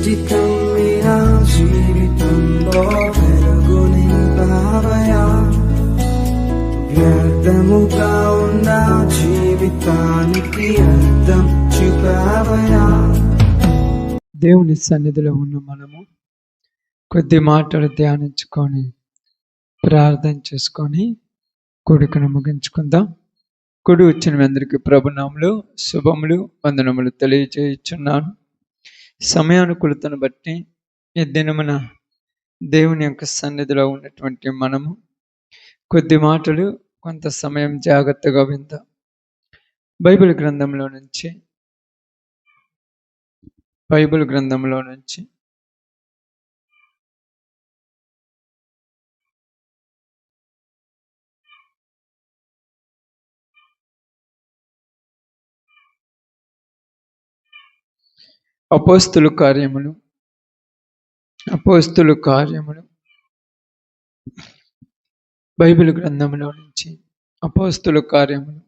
చిటికం నా జీవితంలో వెలుగు నింపావయా, వ్యర్థముగా ఉన్న జీవితానికి అర్థం చూపావయా. దేవుని సన్నిధిలో ఉన్న మనము కొద్ది మాటలు ధ్యానించుకొని ప్రార్థన చేసుకొని కొడుకును ముగించుకుందాం. కుడి వచ్చిన మీ అందరికీ ప్రభునాములు శుభములు వందనములు తెలియజేయుచున్నాను. సమయానుకూలతను బట్టి ఈ దినమున దేవుని యొక్క సన్నిధిలో ఉన్నటువంటి మనము కొద్ది మాటలు కొంత సమయం జాగ్రత్తగా విందాం. బైబిల్ గ్రంథంలో నుంచి అపోస్తుల కార్యములు బైబిల్ గ్రంథంలో నుంచి అపోస్తుల కార్యములు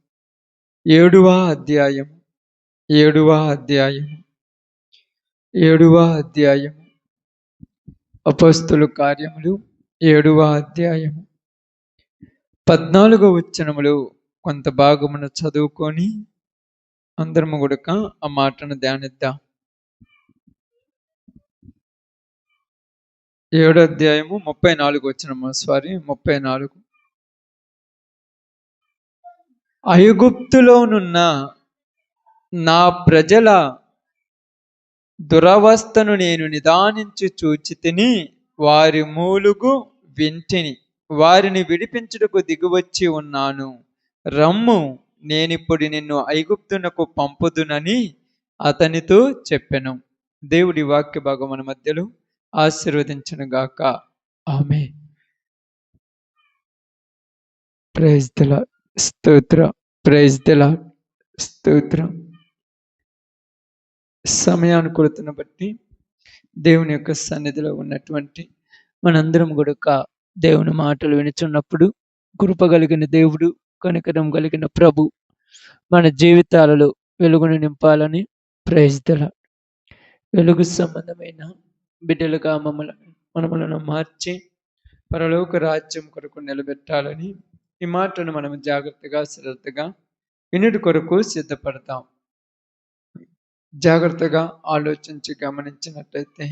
7వ అధ్యాయము అపోస్తుల కార్యములు 7వ అధ్యాయము 14వ వచనములు కొంత భాగమును చదువుకొని అందరము కూడక ఆ మాటను ధ్యానిద్దాం. 7వ అధ్యాయము 34వ వచనము 34. ఐగుప్తులోనున్న నా ప్రజల దురవస్థను నేను నిదానించి చూచితిని, వారి మూలుగు వింటిని, వారిని విడిపించుటకు దిగువచ్చి ఉన్నాను. రమ్ము, నేనిప్పుడు నిన్ను ఐగుప్తునకు పంపుదునని అతనితో చెప్పెను. దేవుడి వాక్య భాగం మన మధ్యలో ఆశీర్వదించును గాక. ఆమేన్. Praise the Lord. స్తోత్రం. Praise the Lord. స్తోత్రం. సమయానుకూలతను బట్టి దేవుని యొక్క సన్నిధిలో ఉన్నటువంటి మనందరం కూడా దేవుని మాటలు వినుచున్నప్పుడు కృప కలిగిన దేవుడు, కనికరం కలిగిన ప్రభు మన జీవితాలలో వెలుగును నింపాలని, ప్రైజ్ ది లార్డ్, వెలుగు సంబంధమైన బిడ్డలుగా మనములను మార్చి పరలోక రాజ్యం కొరకు నిలబెట్టాలని ఈ మాటను మనం జాగ్రత్తగా శ్రద్ధగా వినుడి కొరకు సిద్ధపడతాం. జాగ్రత్తగా ఆలోచించి గమనించినట్లయితే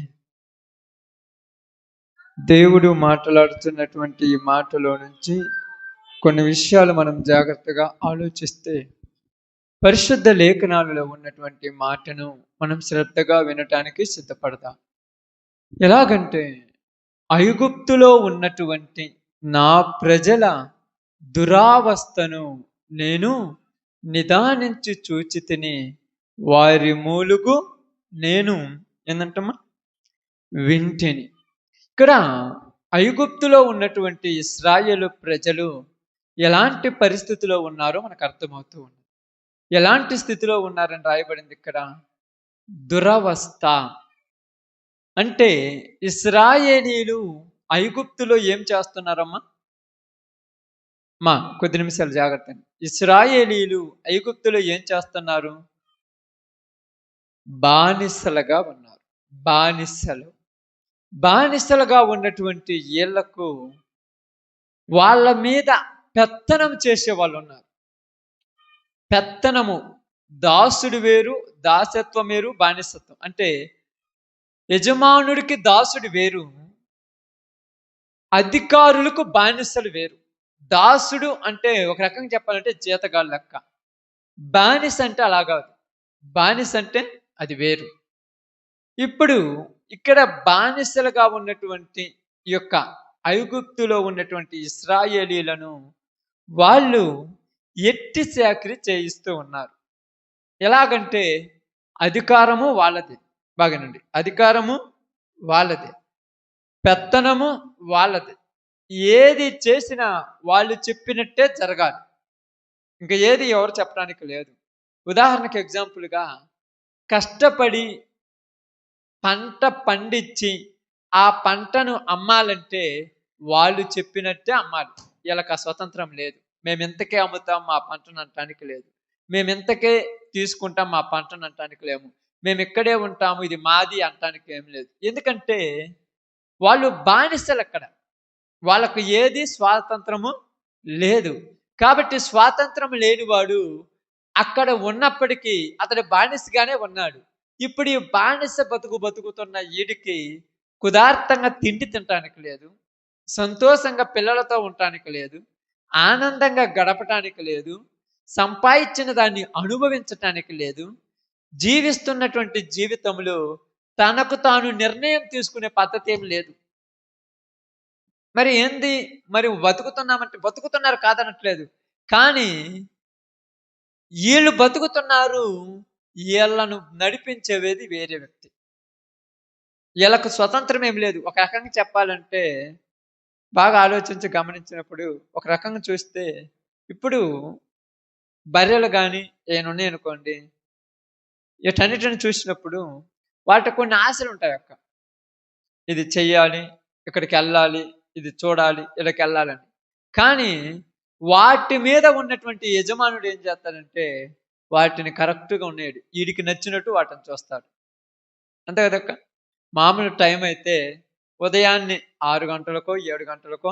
దేవుడు మాట్లాడుతున్నటువంటి ఈ మాటలో నుంచి కొన్ని విషయాలు మనం జాగ్రత్తగా ఆలోచిస్తే పరిశుద్ధ లేఖనాలలో ఉన్నటువంటి మాటను మనం శ్రద్ధగా వినటానికి సిద్ధపడతాం. ఎలాగంటే ఐగుప్తులో ఉన్నటువంటి నా ప్రజల దురావస్థను నేను నిదానించి చూచితిని, వారి మూలుగు నేను ఏంటంటమ్మా వింటిని. ఇక్కడ ఐగుప్తులో ఉన్నటువంటి ఇశ్రాయేలు ప్రజలు ఎలాంటి పరిస్థితిలో ఉన్నారో మనకు అర్థమవుతూ ఉంది. ఎలాంటి స్థితిలో ఉన్నారని రాయబడింది ఇక్కడ? దురవస్థ. అంటే ఇశ్రాయేలీలు ఐగుప్తులో ఏం చేస్తున్నారమ్మా? కొద్ది నిమిషాలు జాగ్రత్త. ఇశ్రాయేలీలు ఐగుప్తులో ఏం చేస్తున్నారు? బానిసలుగా ఉన్నారు. బానిసలుగా ఉన్నటువంటి వీళ్లకు వాళ్ళ మీద పెత్తనం చేసే వాళ్ళు ఉన్నారు. పెత్తనము, దాసుడు వేరు, దాసత్వం వేరు, బానిసత్వం. అంటే యజమానుడికి దాసుడు వేరు, అధికారులకు బానిసలు వేరు. దాసుడు అంటే ఒక రకంగా చెప్పాలంటే జీతగాళ్ళ లెక్క. బానిస అంటే అలా కాదు. బానిస అంటే అది వేరు. ఇప్పుడు ఇక్కడ బానిసలుగా ఉన్నటువంటి ఈ యొక్క ఐగుప్తులో ఉన్నటువంటి ఇశ్రాయేలీలను వాళ్ళు ఎట్టి చాకిరీ చేయిస్తూ ఉన్నారు. ఎలాగంటే అధికారము వాళ్ళదే. బాగానండి, అధికారము వాళ్ళదే, పెత్తనము వాళ్ళదే. ఏది చేసినా వాళ్ళు చెప్పినట్టే జరగాలి, ఇంకా ఏది ఎవరు చెప్పడానికి లేదు. ఉదాహరణకు ఎగ్జాంపుల్గా కష్టపడి పంట పండించి ఆ పంటను అమ్మాలంటే వాళ్ళు చెప్పినట్టే అమ్మాలి. వీళ్ళకి స్వతంత్రం లేదు. మేము ఇంతకే అమ్ముతాం మా పంటను అనటానికి లేదు, మేము ఇంతకే తీసుకుంటాం మా పంటను అనటానికి లేము. మేము ఇక్కడే ఉంటాము, ఇది మాది అంటానికి ఏం లేదు. ఎందుకంటే వాళ్ళు బానిసలు అక్కడ. వాళ్ళకు ఏది స్వాతంత్రము లేదు. కాబట్టి స్వాతంత్రం లేనివాడు అక్కడ ఉన్నప్పటికీ అతడు బానిసగానే ఉన్నాడు. ఇప్పుడు ఈ బానిస బతుకుతున్న ఈడికి కుదార్థంగా తిండి తినటానికి లేదు, సంతోషంగా పిల్లలతో ఉండటానికి లేదు, ఆనందంగా గడపటానికి లేదు, సంపాదించిన దాన్ని అనుభవించటానికి లేదు. జీవిస్తున్నటువంటి జీవితంలో తనకు తాను నిర్ణయం తీసుకునే పద్ధతి ఏం లేదు. మరి ఏంది? మరి బతుకుతున్నామంటే బతుకుతున్నారు కాదనట్లేదు. కానీ వీళ్ళు బతుకుతున్నారు, వీళ్ళను నడిపించేది వేరే వ్యక్తి. వీళ్ళకు స్వతంత్రం ఏం లేదు. ఒక రకంగా చెప్పాలంటే బాగా ఆలోచించి గమనించినప్పుడు ఒక రకంగా చూస్తే ఇప్పుడు బర్రెలు కానీ ఏమైనా ఉన్నాయనుకోండి, వీటన్నిటిని చూసినప్పుడు వాటికి కొన్ని ఆశలు ఉంటాయి అక్క. ఇది చెయ్యాలి, ఇక్కడికి వెళ్ళాలి, ఇది చూడాలి, ఇక్కడికి వెళ్ళాలని. కానీ వాటి మీద ఉన్నటువంటి యజమానుడు ఏం చేస్తాడంటే వాటిని కరెక్ట్గా ఉన్నాడు వీడికి నచ్చినట్టు వాటిని చూస్తాడు. అంతే కదక్క. మామూలు టైం అయితే ఉదయాన్నే 6 గంటలకో 7 గంటలకో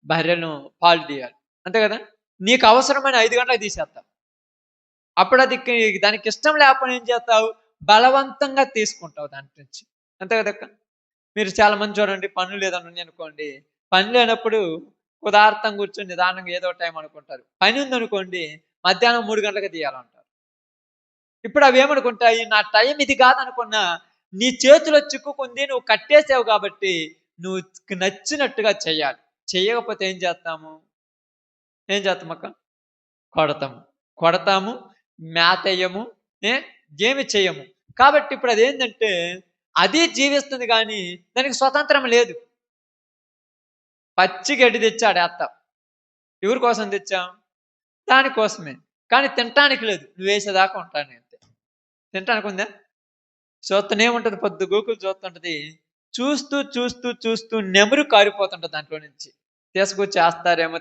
బర్రెను పాలు తీయాలి. అంతే కదా. నీకు అవసరమైన 5 గంటలకు తీసేస్తావు. అప్పుడు అది దానికి ఇష్టం లేకపోతే ఏం చేస్తావు? బలవంతంగా తీసుకుంటావు దాని నుంచి. అంతే కదక్క. మీరు చాలా మంది చూడండి, పనులు ఏదైనా ఉంది అనుకోండి, పని లేనప్పుడు కుదార్థం కూర్చొని నిదానంగా ఏదో టైం అనుకుంటారు. పని ఉందనుకోండి, మధ్యాహ్నం 3 గంటలకు తీయాలంటారు. ఇప్పుడు అవి ఏమనుకుంటాయి? నా టైం ఇది కాదనుకున్నా నీ చేతిలో చిక్కుకుంది, నువ్వు కట్టేసావు కాబట్టి నువ్వు నచ్చినట్టుగా చెయ్యాలి. చెయ్యకపోతే ఏం చేస్తాము అక్క? కొడతాము, మేతయ్యము, ఏమి చెయ్యము. కాబట్టి ఇప్పుడు అదేంటంటే అది జీవిస్తుంది కానీ దానికి స్వతంత్రం లేదు. పచ్చి గడ్డి తెచ్చాడు అత్త. ఎవరి కోసం తెచ్చాం? దానికోసమే. కానీ తినటానికి లేదు. నువ్వు వేసేదాకా ఉంటాను అంతే. తినటానికి ఉందా? చూస్తూనే ఉంటుంది, పొద్దు గోకులు చూస్తుంటది. చూస్తూ చూస్తూ చూస్తూ నెమరు కారిపోతుంటది దాంట్లో నుంచి. తీసుకొచ్చేస్తారేమో.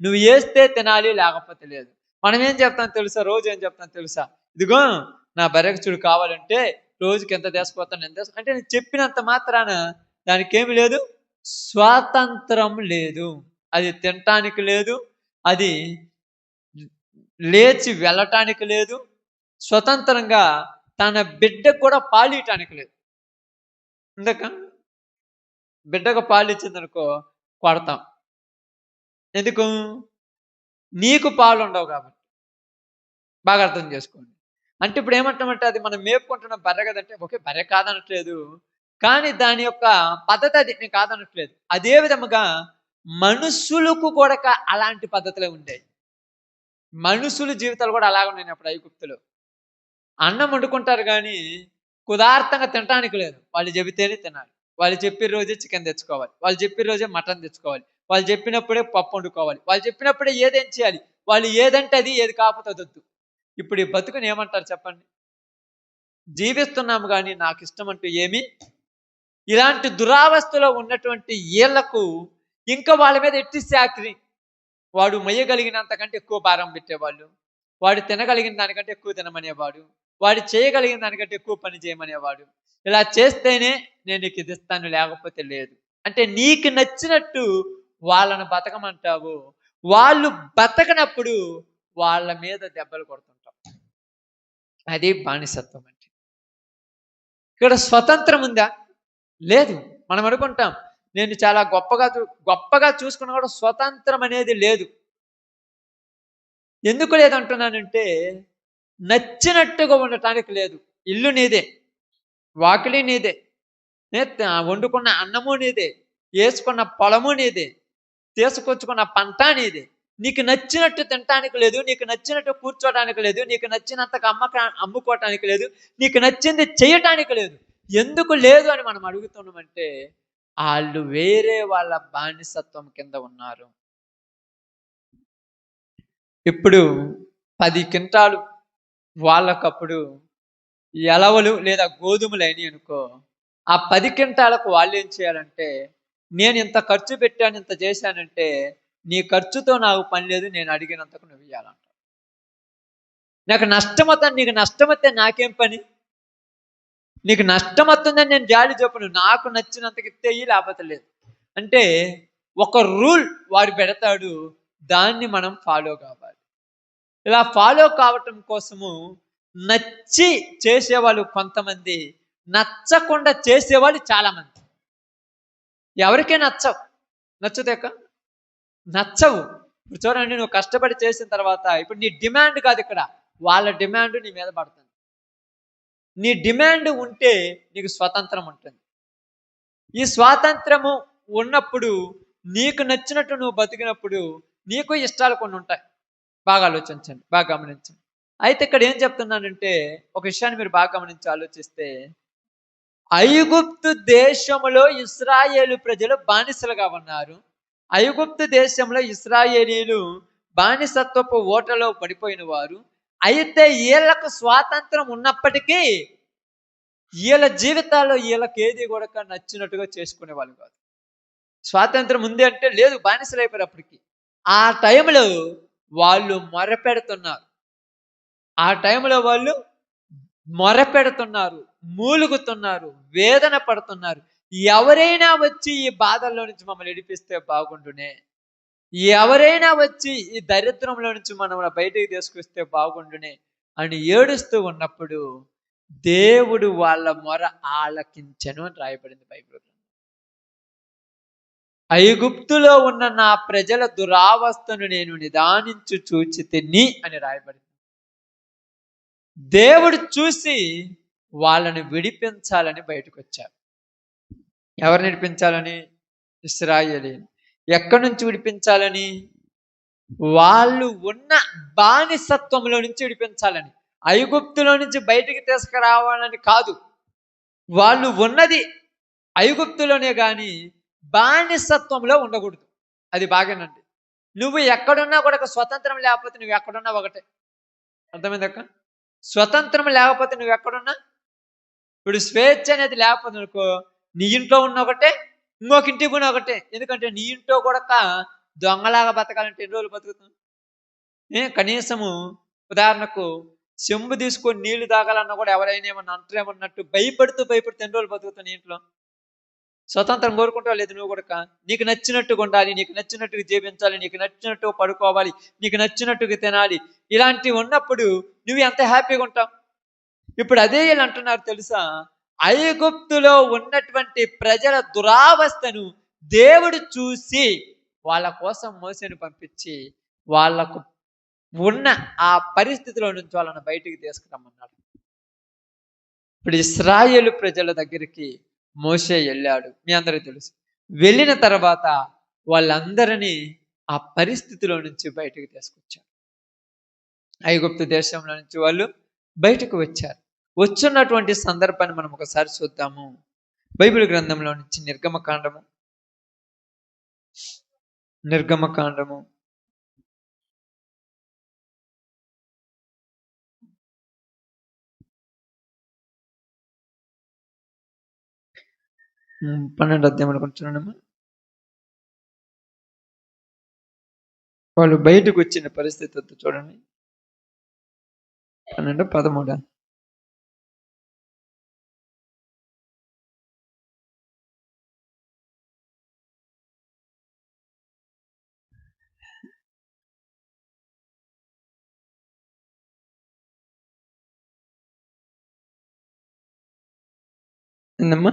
నువ్వు వేస్తే తినాలి, లేకపోతే లేదు. మనం ఏం చెప్తాం తెలుసా? రోజు ఏం చెప్తాం తెలుసా? ఇదిగో నా బర్రెకు చూడు, కావాలంటే రోజుకి ఎంత తీసుకుపోతాను, ఎంత అంటే నేను చెప్పినంత మాత్రాన దానికి ఏమి లేదు, స్వాతంత్రం లేదు. అది తినటానికి లేదు, అది లేచి వెళ్ళటానికి లేదు, స్వతంత్రంగా తన బిడ్డకు కూడా పాలియటానికి లేదు. ఇందాక బిడ్డకు పాలు ఇచ్చిందనుకో కొడతాం. ఎందుకు? నీకు పాలు ఉండవు కాబట్టి. బాగా అర్థం చేసుకోండి. అంటే ఇప్పుడు ఏమంటామంటే అది మనం మేపుకుంటున్న బర్రె కదంటే, ఓకే బర్రె కాదనట్లేదు, కానీ దాని యొక్క పద్ధతి అది నేను కాదనట్లేదు. అదే విధముగా మనుషులకు కూడా అలాంటి పద్ధతులే ఉండేవి. మనుషుల జీవితాలు కూడా అలాగే ఉన్నాయి. అప్పుడు ఐగుప్తులో అన్నం వండుకుంటారు కానీ కుదార్థంగా తినటానికి లేదు. వాళ్ళు చెబితేనే తినాలి. వాళ్ళు చెప్పిన రోజే చికెన్ తెచ్చుకోవాలి, వాళ్ళు చెప్పిన రోజే మటన్ తెచ్చుకోవాలి, వాళ్ళు చెప్పినప్పుడే పప్పు వండుకోవాలి, వాళ్ళు చెప్పినప్పుడే ఏదేం చేయాలి. వాళ్ళు ఏదంటే అది, ఏది కాకపోతే వద్దు. ఇప్పుడు ఈ బతుకుని ఏమంటారు చెప్పండి? జీవిస్తున్నాము కానీ నాకు ఇష్టం అంటూ ఏమి. ఇలాంటి దురావస్థలో ఉన్నటువంటి వీళ్లకు ఇంకా వాళ్ళ మీద ఎట్టి శాఖని. వాడు మొయ్యగలిగినంతకంటే ఎక్కువ భారం పెట్టేవాళ్ళు, వాడు తినగలిగిన దానికంటే ఎక్కువ తినమనేవాడు, వాడు చేయగలిగిన దానికంటే ఎక్కువ పని చేయమనేవాడు. ఇలా చేస్తేనే నేను నీకు ఇది ఇస్తాను, లేకపోతే లేదు. అంటే నీకు నచ్చినట్టు వాళ్ళను బతకమంటావు, వాళ్ళు బతకనప్పుడు వాళ్ళ మీద దెబ్బలు కొడుతుంటాం. అది బానిసత్వం అంటే. ఇక్కడ స్వతంత్రం ఉందా? లేదు. మనం అనుకుంటాం నేను చాలా గొప్పగా చూసుకున్నా కూడా స్వతంత్రం అనేది లేదు. ఎందుకు లేదంటున్నానంటే నచ్చినట్టుగా ఉండటానికి లేదు. ఇల్లు నీదే, వాకిలి నీదే, వండుకున్న అన్నము నీదే, వేసుకున్న పొలము నీదే, తీసుకొచ్చుకున్న పంట నీదే. నీకు నచ్చినట్టు తినటానికి లేదు, నీకు నచ్చినట్టు కూర్చోటానికి లేదు, నీకు నచ్చినంతగా అమ్ముకోవటానికి లేదు, నీకు నచ్చింది చేయటానికి లేదు. ఎందుకు లేదు అని మనం అడుగుతున్నామంటే వాళ్ళు వేరే వాళ్ళ బానిసత్వం కింద ఉన్నారు. ఇప్పుడు 10 క్వింటాలు వాళ్ళకప్పుడు ఎలవలు లేదా గోధుమలు అయినాయి అనుకో, ఆ 10 క్వింటాలకు వాళ్ళు ఏం చేయాలంటే, నేను ఇంత ఖర్చు పెట్టాను, ఇంత చేశానంటే నీ ఖర్చుతో నాకు పని లేదు, నేను అడిగినంతకు నువ్వు ఇవ్వాలంట. నాకు నష్టమవుతాను, నీకు నష్టమైతే నాకేం పని? నీకు నష్టం వస్తుందని నేను జాలి చెప్పను, నాకు నచ్చినంతకి ఇత్తేయి లేకపోతే లేదు. అంటే ఒక రూల్ వాడు పెడతాడు, దాన్ని మనం ఫాలో కావాలి. ఇలా ఫాలో కావటం కోసము నచ్చి చేసేవాళ్ళు కొంతమంది, నచ్చకుండా చేసేవాళ్ళు చాలామంది. ఎవరికే నచ్చుతాక నచ్చవు. ఇప్పుడు చూడండి, నువ్వు కష్టపడి చేసిన తర్వాత ఇప్పుడు నీ డిమాండ్ కాదు ఇక్కడ, వాళ్ళ డిమాండ్ నీ మీద పడుతుంది. నీ డిమాండ్ ఉంటే నీకు స్వాతంత్రం ఉంటుంది. ఈ స్వాతంత్రము ఉన్నప్పుడు నీకు నచ్చినట్టు నువ్వు బతికినప్పుడు నీకు ఇష్టాలు కొన్ని ఉంటాయి. బాగా ఆలోచించండి, బాగా గమనించండి. అయితే ఇక్కడ ఏం చెప్తున్నానంటే, ఒక విషయాన్ని మీరు బాగా గమనించి ఆలోచిస్తే, ఐగుప్తు దేశంలో ఇశ్రాయేలు ప్రజలు బానిసలుగా ఉన్నారు. ఐగుప్తు దేశంలో ఇశ్రాయేలీలు బానిసత్వపు ఓటలో పడిపోయిన వారు. అయితే వీళ్ళకు స్వాతంత్రం ఉన్నప్పటికీ వీళ్ళ జీవితాల్లో వీళ్ళకి ఏది కూడా నచ్చినట్టుగా చేసుకునే వాళ్ళు కాదు. స్వాతంత్రం ఉంది అంటే లేదు, బానిసలు అయిపోయినప్పటికీ ఆ టైంలో వాళ్ళు మొరపెడుతున్నారు. ఆ టైంలో వాళ్ళు మొరపెడుతున్నారు, మూలుగుతున్నారు, వేదన పడుతున్నారు. ఎవరైనా వచ్చి ఈ బాధల్లో నుంచి మమ్మల్ని విడిపిస్తే బాగుండునే, ఎవరైనా వచ్చి ఈ దరిద్రంలో నుంచి మనం బయటికి తీసుకొస్తే బాగుండునే అని ఏడుస్తూ ఉన్నప్పుడు దేవుడు వాళ్ళ మొర ఆలకించెను అని రాయబడింది బైబిల్. ఐగుప్తులో ఉన్న నా ప్రజల దురావస్థను నేను నిదానించు చూచితిని అని రాయబడింది. దేవుడు చూసి వాళ్ళని విడిపించాలని బయటకు వచ్చారు. ఎవరు విడిపించాలని? ఇశ్రాయేలీయులు. ఎక్కడి నుంచి విడిపించాలని? వాళ్ళు ఉన్న బానిసత్వంలో నుంచి విడిపించాలని. ఐగుప్తులో నుంచి బయటికి తీసుకురావాలని కాదు. వాళ్ళు ఉన్నది ఐగుప్తులోనే కానీ బానిసత్వంలో ఉండకూడదు. అది బాగానండి. నువ్వు ఎక్కడున్నా కూడా స్వతంత్రం లేకపోతే నువ్వు ఎక్కడున్నా ఒకటే. అర్థమైందక్క? స్వతంత్రం లేకపోతే నువ్వు ఎక్కడున్నా, ఇప్పుడు స్వేచ్ఛ అనేది లేకపోతే అనుకో, నీ ఇంట్లో ఉన్న ఒకటే, ఇంకొక ఇంటికి పోయిన ఒకటే. ఎందుకంటే నీ ఇంట్లో కూడా దొంగలాగా బతకాలంటే ఎన్ని రోజులు బతుకుతాం? కనీసము ఉదాహరణకు చెంబు తీసుకొని నీళ్లు తాగాలన్నా కూడా ఎవరైనా ఏమన్నా అంటారేమన్నట్టు భయపడుతూ ఎన్ని రోజులు బతుకుతావు నీ ఇంట్లో? స్వతంత్రం కోరుకుంటావు లేదు నువ్వు కూడా. నీకు నచ్చినట్టుగా ఉండాలి, నీకు నచ్చినట్టుగా జీవించాలి, నీకు నచ్చినట్టుగా పడుకోవాలి, నీకు నచ్చినట్టుగా తినాలి. ఇలాంటివి ఉన్నప్పుడు నువ్వు ఎంత హ్యాపీగా ఉంటావు? ఇప్పుడు అదే వీళ్ళు అంటున్నారు తెలుసా, ఐగుప్తులో ఉన్నటువంటి ప్రజల దురావస్థను దేవుడు చూసి వాళ్ళ కోసం మోసేని పంపించి వాళ్ళకు ఉన్న ఆ పరిస్థితిలో నుంచి వాళ్ళని బయటికి తీసుకురమ్మన్నాడు. ఇప్పుడు ఇశ్రాయేలు ప్రజల దగ్గరికి మోషే వెళ్ళాడు, మీ అందరికీ తెలుసు. వెళ్ళిన తర్వాత వాళ్ళందరినీ ఆ పరిస్థితిలో నుంచి బయటకు తీసుకొచ్చారు. ఐగుప్తు దేశంలో నుంచి వాళ్ళు బయటకు వచ్చారు. వచ్చున్నటువంటి సందర్భాన్ని మనం ఒకసారి చూద్దాము. బైబిల్ గ్రంథంలో నుంచి నిర్గమకాండము 12వ అధ్యాయం అనుకుంటున్నానమ్మా. వాళ్ళు బయటకు వచ్చిన పరిస్థితి చూడండి. 12, 13. ఏందమ్మా?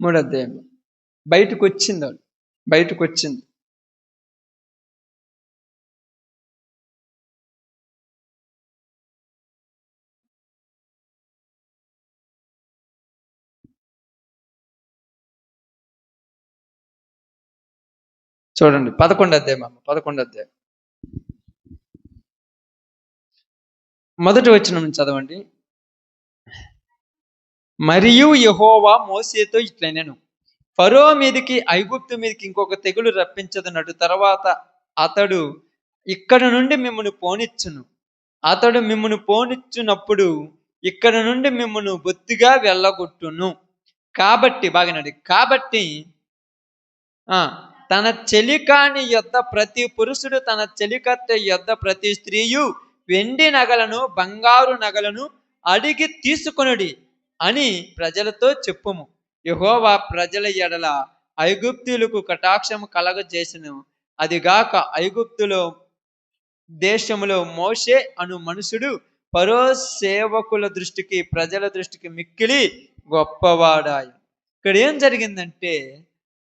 3వ అధ్యాయం. బయటకు వచ్చింది, వాళ్ళు బయటకు వచ్చింది. చూడండి 11వ అధ్యాయం అమ్మ. 11వ అధ్యాయం మొదటి వచనం నుంచి చదవండి. మరియు యెహోవా మోషేతో ఇట్లనెను, ఫరో మీదకి ఐగుప్తు మీదకి ఇంకొక తెగులు రప్పించదన్నట్టు తర్వాత అతడు ఇక్కడ నుండి మిమ్మల్ని పోనిచ్చును. అతడు మిమ్మల్ని పోనిచ్చునప్పుడు ఇక్కడ నుండి మిమ్మల్ని బొత్తిగా వెళ్ళగొట్టును. కాబట్టి బాగానండి, కాబట్టి తన చెలికాని యొద్ద ప్రతి పురుషుడు తన చెలికత్తె యొద్ద ప్రతి స్త్రీయు వెండి నగలను బంగారు నగలను అడిగి తీసుకొనుడి. అని ప్రజలతో చెప్పుము. యెహోవా ప్రజల ఎడల ఐగుప్తీయులకు కటాక్షము కలగజేసెను. అదిగాక ఐగుప్తులో దేశములో మోషే అను మనుషుడు ఫరో సేవకుల దృష్టికి ప్రజల దృష్టికి మిక్కిలి గొప్పవాడాయి. ఇక్కడ ఏం జరిగిందంటే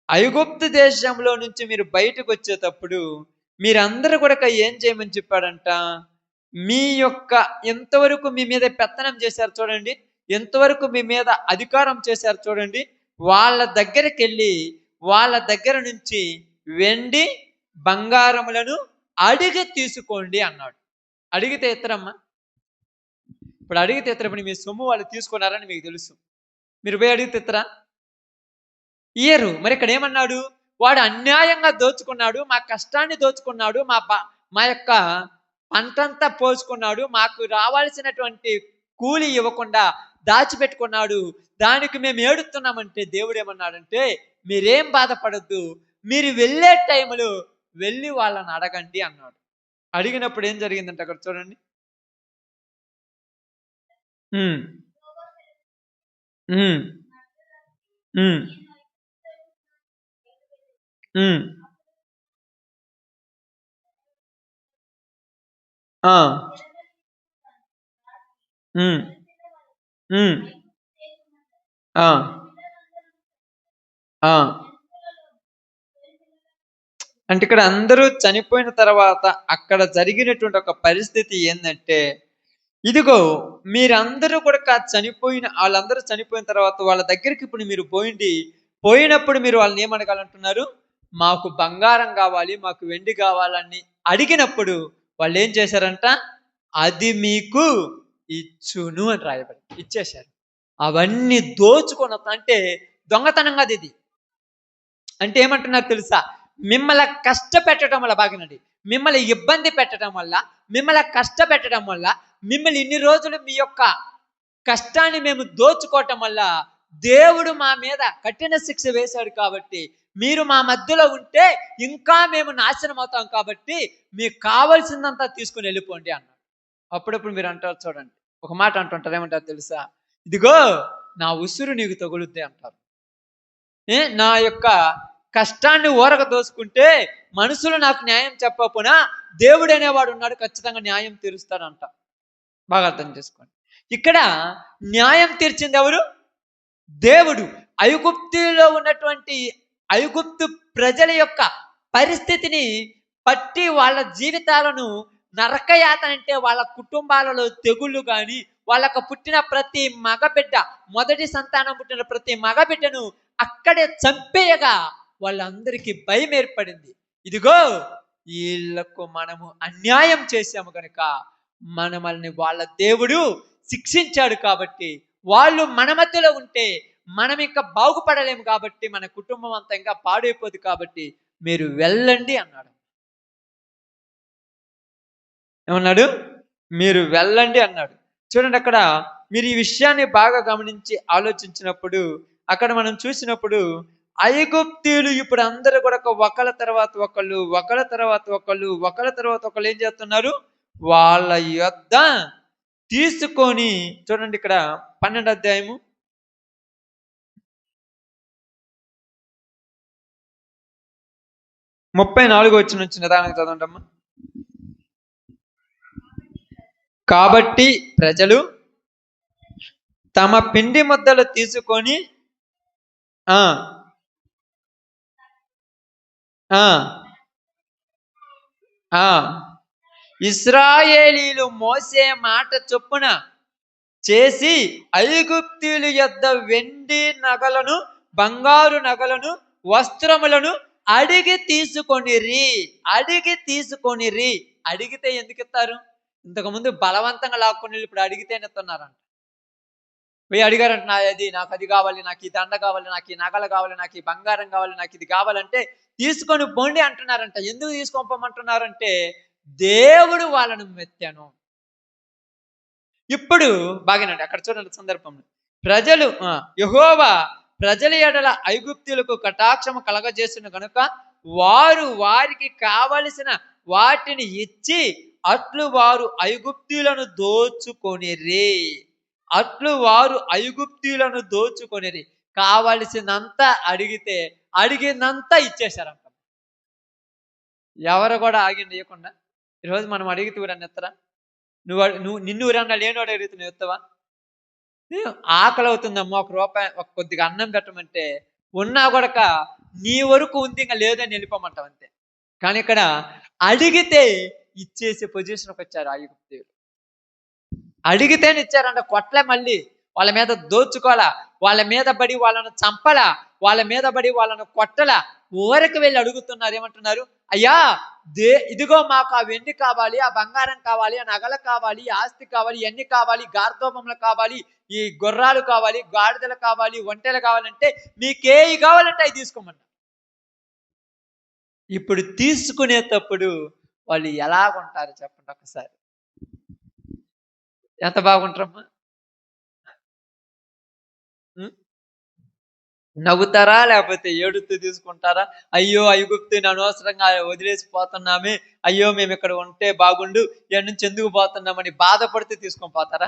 ఐగుప్తు దేశంలో నుంచి మీరు బయటకు వచ్చేటప్పుడు మీరందరూ కూడా ఏం చేయమని చెప్పాడంట, మీ యొక్క ఎంతవరకు మీ మీద పెత్తనం చేశారు చూడండి, ఎంతవరకు మీ మీద అధికారం చేశారు చూడండి, వాళ్ళ దగ్గరికి వెళ్ళి వాళ్ళ దగ్గర నుంచి వెండి బంగారములను అడిగి తీసుకోండి అన్నాడు. అడిగితే ఇతరమ్మా, ఇప్పుడు అడిగితే ఇతరప్పుడు మీ సొమ్ము వాళ్ళు తీసుకున్నారని మీకు తెలుసు, మీరు పోయి అడిగితే ఇతరా? ఇయ్యరు. మరి ఇక్కడ ఏమన్నాడు, వాడు అన్యాయంగా దోచుకున్నాడు, మా కష్టాన్ని దోచుకున్నాడు, మా యొక్క పంటంతా పోసుకున్నాడు, మాకు రావాల్సినటువంటి కూలి ఇవ్వకుండా దాచిపెట్టుకున్నాడు, దానికి మేము ఏడుస్తున్నామంటే దేవుడు ఏమన్నాడంటే, మీరేం బాధపడద్దు, మీరు వెళ్ళే టైంలో వెళ్ళి వాళ్ళని అడగండి అన్నాడు. అడిగినప్పుడు ఏం జరిగిందంటే అక్కడ చూడండి, అంటే ఇక్కడ అందరూ చనిపోయిన తర్వాత అక్కడ జరిగినటువంటి ఒక పరిస్థితి ఏంటంటే, ఇదిగో మీరందరూ కూడా చనిపోయిన వాళ్ళందరూ చనిపోయిన తర్వాత వాళ్ళ దగ్గరికి ఇప్పుడు మీరు పోయినప్పుడు మీరు వాళ్ళని ఏమడగాలంటున్నారు, మాకు బంగారం కావాలి, మాకు వెండి కావాలని అడిగినప్పుడు వాళ్ళు ఏం చేశారంట, అది మీకు ఇచ్చును అని రాయబడి ఇచ్చేశారు. అవన్నీ దోచుకొని, అంటే దొంగతనంగా ఇది. అంటే ఏమంటున్నారు తెలుసా, మిమ్మల్ని కష్టపెట్టడం వల్ల, బాగినండి, మిమ్మల్ని ఇబ్బంది పెట్టడం వల్ల, మిమ్మల్ని కష్టపెట్టడం వల్ల, మిమ్మల్ని ఇన్ని రోజులు మీ యొక్క కష్టాన్ని మేము దోచుకోవటం వల్ల దేవుడు మా మీద కఠిన శిక్ష వేశాడు. కాబట్టి మీరు మా మధ్యలో ఉంటే ఇంకా మేము నాశనం అవుతాం, కాబట్టి మీకు కావాల్సిందంతా తీసుకుని వెళ్ళిపోండి అన్నాడు. అప్పుడప్పుడు మీరు అంటారు చూడండి, ఒక మాట అంటుంటారు, ఏమంటారు తెలుసా, ఇదిగో నా ఉసురు నీకు తగులుద్ది అంటారు. నా యొక్క కష్టాన్ని ఊరక దోసుకుంటే మనుషులు నాకు న్యాయం చెప్పకపోయినా దేవుడు అనేవాడు ఉన్నాడు, ఖచ్చితంగా న్యాయం తీరుస్తాడంట. బాగా అర్థం చేసుకోండి. ఇక్కడ న్యాయం తీర్చింది ఎవరు? దేవుడు. ఐగుప్తులో ఉన్నటువంటి ఐగుప్తు ప్రజల యొక్క పరిస్థితిని పట్టి వాళ్ళ జీవితాలను నరకయాతన, అంటే వాళ్ళ కుటుంబాలలో తెగుళ్ళు కానీ, వాళ్ళకు పుట్టిన ప్రతి మగబిడ్డ, మొదటి సంతానం పుట్టిన ప్రతి మగబిడ్డను అక్కడే చంపేయగా వాళ్ళందరికీ భయం ఏర్పడింది. ఇదిగో వీళ్ళకు మనము అన్యాయం చేశాము కనుక మనల్ని వాళ్ళ దేవుడు శిక్షించాడు, కాబట్టి వాళ్ళు మన మధ్యలో ఉంటే మనం ఇంకా బాగుపడలేము, కాబట్టి మన కుటుంబం అంతా ఇంకా పాడైపోదు, కాబట్టి మీరు వెళ్ళండి అన్నాడు. ఏమన్నాడు? మీరు వెళ్ళండి అన్నాడు. చూడండి, అక్కడ మీరు ఈ విషయాన్ని బాగా గమనించి ఆలోచించినప్పుడు అక్కడ మనం చూసినప్పుడు ఐగుప్తీయులు ఇప్పుడు అందరూ కూడా ఒకళ్ళ తర్వాత ఒకళ్ళు ఏం చేస్తున్నారు, వాళ్ళ యొద్ద తీసుకొని, చూడండి ఇక్కడ 12వ అధ్యాయము 34 వచ్చిన నుంచి నిదానంగా చదవండి అమ్మా. కాబట్టి ప్రజలు తమ పిండి ముద్దలు తీసుకొని ఇశ్రాయేలీలు మోసే మాట చొప్పున చేసి ఐగుప్తీయుల యొద్ద వెండి నగలను, బంగారు నగలను, వస్త్రములను అడిగి తీసుకొనిరి. అడిగితే ఎందుకు ఇస్తారు? ఇంతకుముందు బలవంతంగా లాక్కొని ఇప్పుడు అడిగితేనే ఇస్తున్నారంట. పోయి అడిగారంట, నాకు అది కావాలి, నాకు ఈ దండ కావాలి, నాకు ఈ నగలు కావాలి, నాకు ఈ బంగారం కావాలి, నాకు ఇది కావాలంటే తీసుకొని పోండి అంటున్నారంట. ఎందుకు తీసుకొని పోమంటున్నారంటే దేవుడు వాళ్ళను మెత్తాను. ఇప్పుడు బాగానండి, అక్కడ చూడండి సందర్భం, ప్రజలు యెహోవా ప్రజల ఎడల ఐగుప్తులకు కటాక్షము కలగజేసిన గనుక వారు వారికి కావలసిన వాటిని ఇచ్చి అట్లు వారు ఐగుప్తులను దోచుకొనిరి. అట్లు వారు ఐగుప్తీయులను దోచుకొనిరి. కావలసినంత అడిగితే అడిగినంత ఇచ్చేశారంట. ఎవరు కూడా ఆగిండి ఇవ్వకుండా. ఈరోజు మనం అడిగితే ఊరన్నా ఇస్తారా? నువ్వు నిన్ను ఊరన్నా లేనోడు అడిగితే నువ్వు ఇస్తావా? ఆకలి అవుతుందమ్మా, ఒక కొద్దిగా అన్నం పెట్టమంటే ఉన్నా కొడక నీ వరకు ఉంది, ఇంకా లేదని వెళ్ళిపోమంటావు అంతే. కానీ ఇక్కడ అడిగితే ఇచ్చేసే పొజిషన్కి వచ్చారు ఐగుప్తీయులు. అడిగితేనే ఇచ్చారంట. కొట్లే, మళ్ళీ వాళ్ళ మీద దోచుకోవాలా, వాళ్ళ మీద పడి వాళ్ళను చంపలా, వాళ్ళ మీద పడి వాళ్ళను కొట్టలా. ఊరికి వెళ్ళి అడుగుతున్నారు. ఏమంటున్నారు? అయ్యా, ఇదిగో మాకు ఆ వెండి కావాలి, ఆ బంగారం కావాలి, ఆ నగలు కావాలి, ఆస్తి కావాలి, ఇవన్నీ కావాలి, గార్ధోపములు కావాలి, ఈ గుర్రాలు కావాలి, గాడిదలు కావాలి, ఒంటెలు కావాలంటే మీకేవి కావాలంటే అవి తీసుకోమన్నా. ఇప్పుడు తీసుకునేటప్పుడు వాళ్ళు ఎలాగుంటారు చెప్పండి ఒకసారి. ఎంత బాగుంటారమ్మా? నవ్వుతారా లేకపోతే ఏడుతూ తీసుకుంటారా? అయ్యో ఐగుప్తుని అనవసరంగా వదిలేసిపోతున్నామే, అయ్యో మేము ఇక్కడ ఉంటే బాగుండు, ఇక్కడి నుంచి ఎందుకు పోతున్నామని బాధపడితే తీసుకొని పోతారా?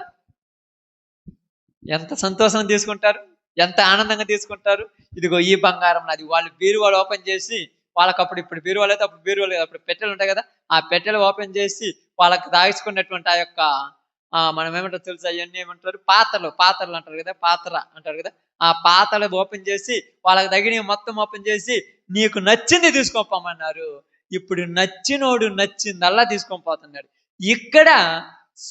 ఎంత సంతోషం తీసుకుంటారు, ఎంత ఆనందంగా తీసుకుంటారు. ఇదిగో ఈ బంగారం నాది. వాళ్ళు బీరువాళ్ళు ఓపెన్ చేసి, వాళ్ళకి అప్పుడు ఇప్పుడు బీరువాళ్ళు అయితే అప్పుడు బీరువాళ్ళు, అప్పుడు పెట్టెలు ఉంటాయి కదా, ఆ పెట్టెలు ఓపెన్ చేసి వాళ్ళకి దాచుకున్నటువంటి ఆ యొక్క మనం ఏమంటారు తెలుసా, అవన్నీ ఏమంటారు, పాత్రలు అంటారు కదా, పాత్ర అంటారు కదా, ఆ పాత్రలు ఓపెన్ చేసి వాళ్ళకి తగిన మొత్తం ఓపెన్ చేసి నీకు నచ్చింది తీసుకోపోమన్నారు. ఇప్పుడు నచ్చినోడు నచ్చిందల్లా తీసుకొని పోతున్నాడు. ఇక్కడ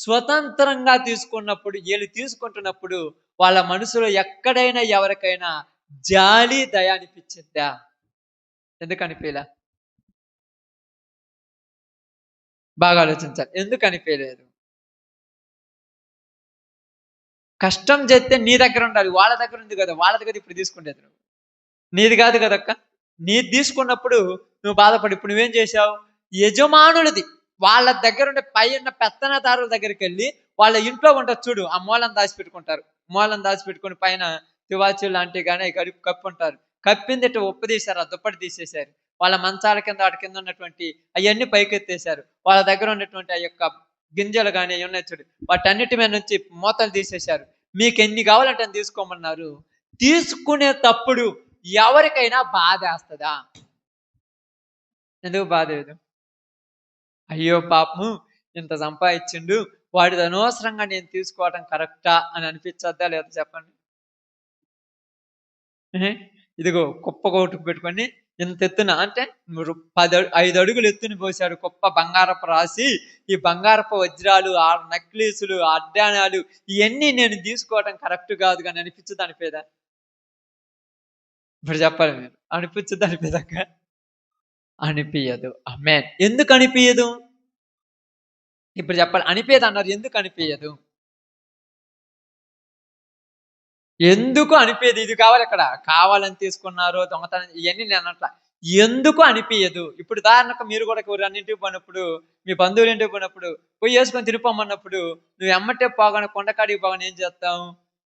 స్వతంత్రంగా తీసుకున్నప్పుడు, వీళ్ళు తీసుకుంటున్నప్పుడు వాళ్ళ మనసులో ఎక్కడైనా ఎవరికైనా జాలి దయ అనిపించిందా? ఎందుకు అనిపించలే? బాగా ఆలోచించాలి. ఎందుకు అనిపించలేదు? కష్టం చేస్తే నీ దగ్గర ఉండాలి, వాళ్ళ దగ్గర ఉంది కదా, వాళ్ళ దగ్గర ఇప్పుడు తీసుకుండేది నువ్వు, నీది కాదు కదక్క. నీది తీసుకున్నప్పుడు నువ్వు బాధపడి ఇప్పుడు నువ్వేం చేశావు? యజమానులది, వాళ్ళ దగ్గర ఉండే పై ఉన్న పెత్తనదారుల దగ్గరికి వెళ్ళి వాళ్ళ ఇంట్లో ఉంటుంది చూడు, ఆ మూలను దాచిపెట్టుకుంటారు. మూలను దాచిపెట్టుకుని పైన తివాచీలు లాంటివి కానీ కప్పుంటారు. కప్పింది ఇట్లా ఉప్పదీశారు, ఆ దుప్పటి తీసేశారు. వాళ్ళ మంచాల కింద వాటి కింద ఉన్నటువంటి అవన్నీ పైకెత్తేశారు. వాళ్ళ దగ్గర ఉన్నటువంటి ఆ యొక్క గింజలు కానీ అవి ఉన్నాయి చూడు, వాటన్నిటి మీద నుంచి మూతలు తీసేశారు. మీకు ఎన్ని కావాలంటే అని తీసుకోమన్నారు. తీసుకునేటప్పుడు ఎవరికైనా బాధ వేస్తుందా? ఎందుకు బాధ లేదు? అయ్యో పాపము, ఇంత సంపాదించిండు, వాడిది అనవసరంగా నేను తీసుకోవడం కరెక్టా అని అనిపించద్దా లేదా చెప్పండి? ఇదిగో కుప్ప కొట్టుకు పెట్టుకొని ఇంత ఎత్తున, అంటే 5 అడుగులు ఎత్తుని పోసాడు కుప్ప బంగారపు రాసి, ఈ బంగారపు వజ్రాలు, ఆ నక్లీసులు, అడ్డానాలు, ఇవన్నీ నేను తీసుకోవడం కరెక్ట్ కాదు కానీ అనిపించదు అనిపేదా? ఇప్పుడు చెప్పాలి మీరు, అనిపించదు అనిపేదాక? అనిపించదు. ఆమేన్. ఎందుకు అనిపించదు? ఇప్పుడు చెప్పాలి. అనిపేది అన్నారు, ఎందుకు అనిపించదు? ఎందుకు అనిపేది? ఇది కావాలి, ఇక్కడ కావాలని తీసుకున్నారు, దొంగతనం, ఇవన్నీ నేను అట్లా ఎందుకు అనిపించదు? ఇప్పుడు ఉదాహరణకు మీరు కూడా అన్నింటికి పోయినప్పుడు, మీ బంధువులు ఇంటికి పోయినప్పుడు పోయి వేసుకొని తినిపోమన్నప్పుడు నువ్వు ఎమ్మటే పోగానే కొండకాడికి పోగానే ఏం చేస్తావు?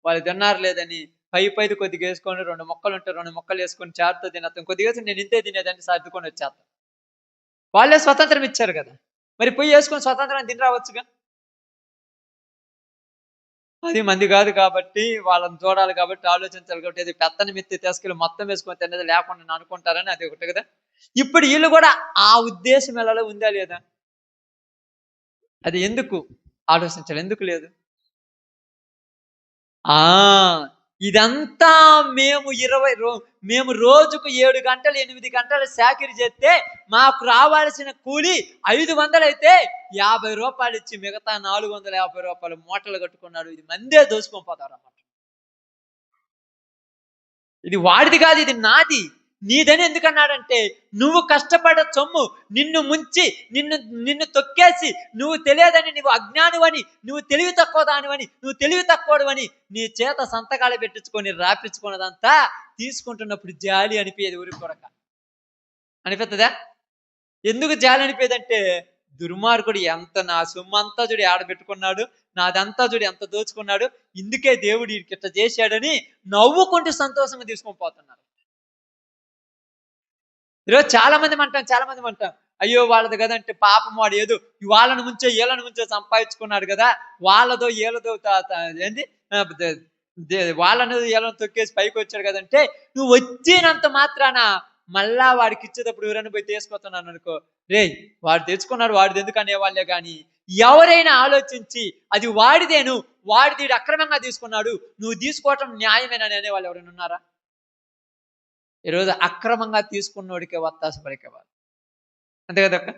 వాళ్ళు తిన్నారు లేదని పైది కొద్దిగా వేసుకొని 2 ముక్కలు ఉంటే 2 ముక్కలు వేసుకొని చారుతో తినేస్తాం. కొద్దిగా నేను ఇంతే తినేదాన్ని సర్దుకొని వచ్చేస్తాం. వాళ్ళే స్వతంత్రం ఇచ్చారు కదా, మరి పోయి వేసుకొని స్వతంత్రం తిని రావచ్చుగా. అది మంది కాదు కాబట్టి, వాళ్ళని చూడాలి కాబట్టి, ఆలోచించాలి కాబట్టి, అది పెత్తని మెత్తి తీసుకెళ్ళి మొత్తం వేసుకొని తిన్నది లేకుండా అనుకుంటారని అది ఒకటి కదా. ఇప్పుడు వీళ్ళు కూడా ఆ ఉద్దేశం ఎలా ఉందా లేదా? అది ఎందుకు ఆలోచించాలి? ఎందుకు లేదు? ఇదంతా మేము రోజుకు 7 గంటలు 8 గంటలు చాకిరీ చేస్తే మాకు రావాల్సిన కూలి 500 అయితే 50 రూపాయలు ఇచ్చి మిగతా 450 రూపాయలు మూటలు కట్టుకున్నాడు. ఇది మందే దోసుకొని పోతారన్నమాట. ఇది వాడిది కాదు, ఇది నాది. నీదని ఎందుకన్నాడంటే, నువ్వు కష్టపడ సొమ్ము నిన్ను ముంచి నిన్ను తొక్కేసి, నువ్వు తెలియదని, నువ్వు అజ్ఞానివని, నువ్వు తెలివి తక్కువ దానివని, నువ్వు తెలివి తక్కువని నీ చేత సంతకాలు పెట్టించుకొని రాపించుకున్నదంతా తీసుకుంటున్నప్పుడు జాలి అనిపించేది ఊరికి కొడక. అనిపిస్తుందా? ఎందుకు జాలి అనిపించేదంటే, దుర్మార్గుడు ఎంత నా సొమ్ము అంతా చూడు ఆడబెట్టుకున్నాడు, నాదంతా చూడు ఎంత దోచుకున్నాడు, ఇందుకే దేవుడు ఇట్లా చేశాడని నవ్వుకుంటూ సంతోషంగా తీసుకొని పోతున్నారు. ఈరోజు చాలా మంది అంటాం, అయ్యో వాళ్ళది కదా అంటే పాపం వాడు ఏదో వాళ్ళని ముంచో వీళ్ళని ముంచో సంపాదించుకున్నాడు కదా, వాళ్ళదో వీళ్ళదో ఏంది వాళ్ళని వీళ్ళని తొక్కేసి పైకి వచ్చాడు కదంటే, నువ్వు వచ్చినంత మాత్రాన మళ్ళా వాడికి ఇచ్చేటప్పుడు ఎవరైనా పోయి తీసుకొస్తున్నాను అనుకో, రే వాడు తెచ్చుకున్నాడు వాడిది ఎందుకు అనేవాళ్ళే కానీ, ఎవరైనా ఆలోచించి అది వాడిదేను, వాడిది అక్రమంగా తీసుకున్నాడు, నువ్వు తీసుకోవటం న్యాయమేనని అనేవాళ్ళు ఎవరైనా ఉన్నారా? ఈరోజు అక్రమంగా తీసుకున్నోడికే వత్తాసు పలికేవాళ్ళు, అంతే కదా అక్క?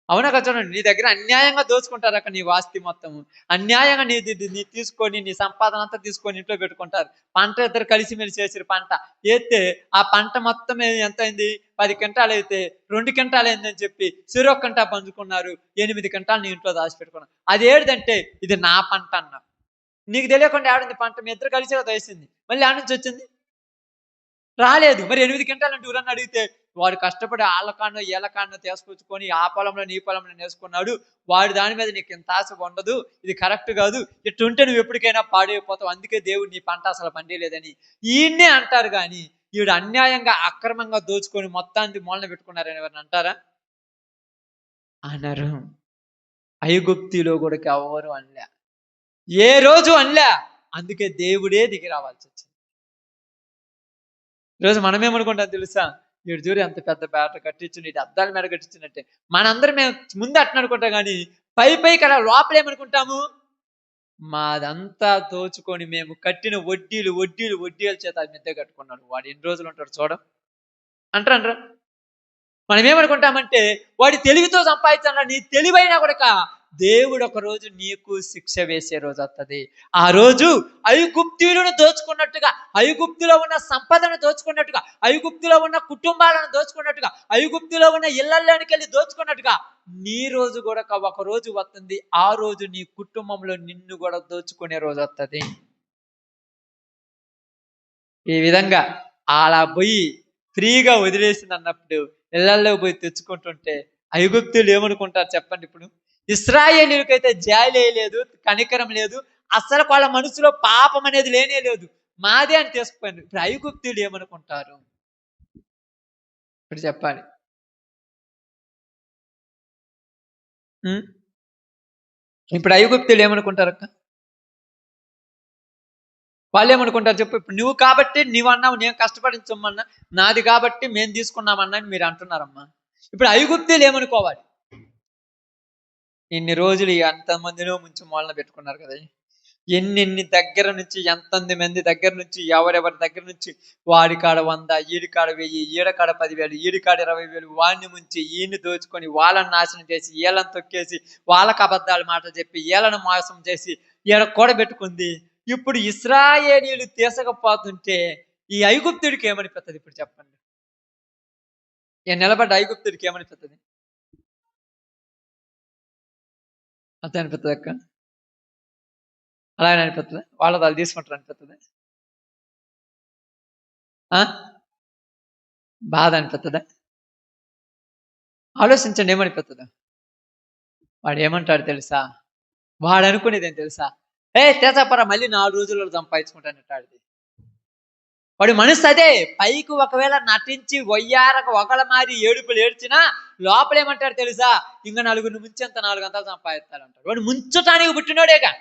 అవునా కదా? చూడండి, నీ దగ్గర అన్యాయంగా దోచుకుంటారు అక్క నీ ఆస్తి మొత్తము, అన్యాయంగా నీ తీసుకొని నీ సంపాదన అంతా తీసుకొని ఇంట్లో పెట్టుకుంటారు. పంట ఇద్దరు కలిసిమెలిసి వేసారు, పంట వేస్తే ఆ పంట మొత్తం ఎంత అయింది? 10 క్వింటాలు అయితే 2 క్వింటాలు అయిందని చెప్పి చెరొక కింటా పంచుకున్నారు, 8 క్వింటాలు నీ ఇంట్లో దాచిపెట్టుకున్నారు. అది ఏడుదంటే ఇది నా పంట అన్న, నీకు తెలియకుండా ఏడుంది పంట? మీ ఇద్దరు కలిసి వేసింది, మళ్ళీ ఆడ నుంచి వచ్చింది రాలేదు. మరి 8 క్వింటాలు అంటే ఎవరన్నా అడిగితే, వాడు కష్టపడి వాళ్ళ కాడనో వీళ్ళ కాడనో తీసుకొచ్చుకొని ఆ పొలంలో నీ పొలంలో నేసుకున్నాడు, వాడి దాని మీద నీకు ఇంత ఆశ ఉండదు, ఇది కరెక్ట్ కాదు, ఇట్టుంటే నువ్వు ఎప్పటికైనా పాడైపోతావు, అందుకే దేవుడు నీ పంట అసలు పండిలేదని ఈయన్నే అంటారు. కానీ ఈవిడ అన్యాయంగా అక్రమంగా దోచుకొని మొత్తాన్ని మూలన పెట్టుకున్నారని ఎవరిని అంటారా? అనరు. ఐగుప్తిలో కూడా ఎవరు అనలే, ఏ రోజు అనలే. అందుకే దేవుడే దిగి రావాల్సి వచ్చింది. ఈరోజు మనమేమనుకుంటాం తెలుసా? వీడు చూడు ఎంత పెద్ద బ్యాట కట్టించు, నీటి అద్దాల మీద కట్టించినట్టే మనందరం మేము ముందు అట్లా అనుకుంటాం. కానీ పై కదా లోపల ఏమనుకుంటాము? మాదంతా దోచుకొని మేము కట్టిన వడ్డీల చేత మిద్దే కట్టుకున్నాడు, వాడు ఎన్ని రోజులు ఉంటాడు చూడం అంటారా? మనం ఏమనుకుంటామంటే వాడి తెలివితో సంపాదించాలన్నా, నీ తెలివైనా కూడా దేవుడు ఒక రోజు నీకు శిక్ష వేసే రోజు వస్తుంది. ఆ రోజు ఐగుప్తీయులను దోచుకున్నట్టుగా, ఐగుప్తులో ఉన్న సంపదను దోచుకున్నట్టుగా, ఐగుప్తులో ఉన్న కుటుంబాలను దోచుకున్నట్టుగా, ఐగుప్తులో ఉన్న ఇళ్లలోనికి వెళ్ళి దోచుకున్నట్టుగా నీ రోజు కూడా ఒక రోజు వస్తుంది. ఆ రోజు నీ కుటుంబంలో నిన్ను కూడా దోచుకునే రోజు వస్తుంది. ఈ విధంగా అలా పోయి ఫ్రీగా వదిలేసింది అన్నప్పుడు ఇళ్లలో పోయి తెచ్చుకుంటుంటే ఐగుప్తులు ఏమనుకుంటారు చెప్పండి? ఇప్పుడు ఇశ్రాయేలీయులకైతే జాలి లేదు, కనికరం లేదు, అసలు వాళ్ళ మనసులో పాపం అనేది లేనే లేదు, మాదే అని తీసుకుపోయింది. ఇప్పుడు ఐగుప్తులు ఏమనుకుంటారు? ఇప్పుడు చెప్పాలి. ఇప్పుడు ఐగుప్తులు ఏమనుకుంటారు అక్క? వాళ్ళు ఏమనుకుంటారు చెప్పు? ఇప్పుడు నువ్వు కాబట్టి నువ్వు అన్నావు, నేను కష్టపడించమన్నా నాది కాబట్టి మేము తీసుకున్నామన్నా అని మీరు అంటున్నారమ్మా. ఇప్పుడు ఐగుప్తులు ఏమనుకోవాలి? ఇన్ని రోజులు ఎంతమందినో ముంచి మూలన పెట్టుకున్నారు కదా, ఎన్ని దగ్గర నుంచి ఎంతమంది మంది దగ్గర నుంచి ఎవరెవరి దగ్గర నుంచి వాడి కాడ 100, ఈడి కాడ 1000, ఈడ కాడ 10,000, ఈడి కాడ 20,000, వాడిని ముంచి ఈయన్ని దోచుకొని వాళ్ళని నాశనం చేసి వీళ్ళని తొక్కేసి వాళ్ళకి అబద్ధాలు మాటలు చెప్పి వీళ్ళని మోసం చేసి ఈడ కూడబెట్టుకుంది. ఇప్పుడు ఇశ్రాయేలీయులు తీసకపోతుంటే ఈ ఐగుప్తుడికి ఏమనిపిస్తుంది? ఇప్పుడు చెప్పండి, ఈ నిలబడ్డ ఐగుప్తుడికి ఏమనిపిస్తుంది? అంతే అనిపిస్తుంది అక్క? అలాగే అనిపిస్తుంది? వాళ్ళది వాళ్ళు తీసుకుంటారు అనిపిస్తుంది? బాధ అనిపిస్తుందా? ఆలోచించండి, ఏమనిపిస్తుందా? వాడు ఏమంటాడు తెలుసా? వాడు అనుకునేది ఏం తెలుసా? తెసపరా మళ్ళీ 4 రోజుల్లో సంపాదించుకుంటానంటాడు. వాడి మనసు అదే. పైకి ఒకవేళ నటించి వయ్యారకు ఒకళ్ళ మారి ఏడుపులు ఏడ్చినా లోపల ఏమంటాడు తెలుసా? ఇంకా నలుగురిని ముంచెంత 4 గంటలు సంపాదిస్తాడంటాడు. వాడు ముంచటానికి పుట్టినోడేగా,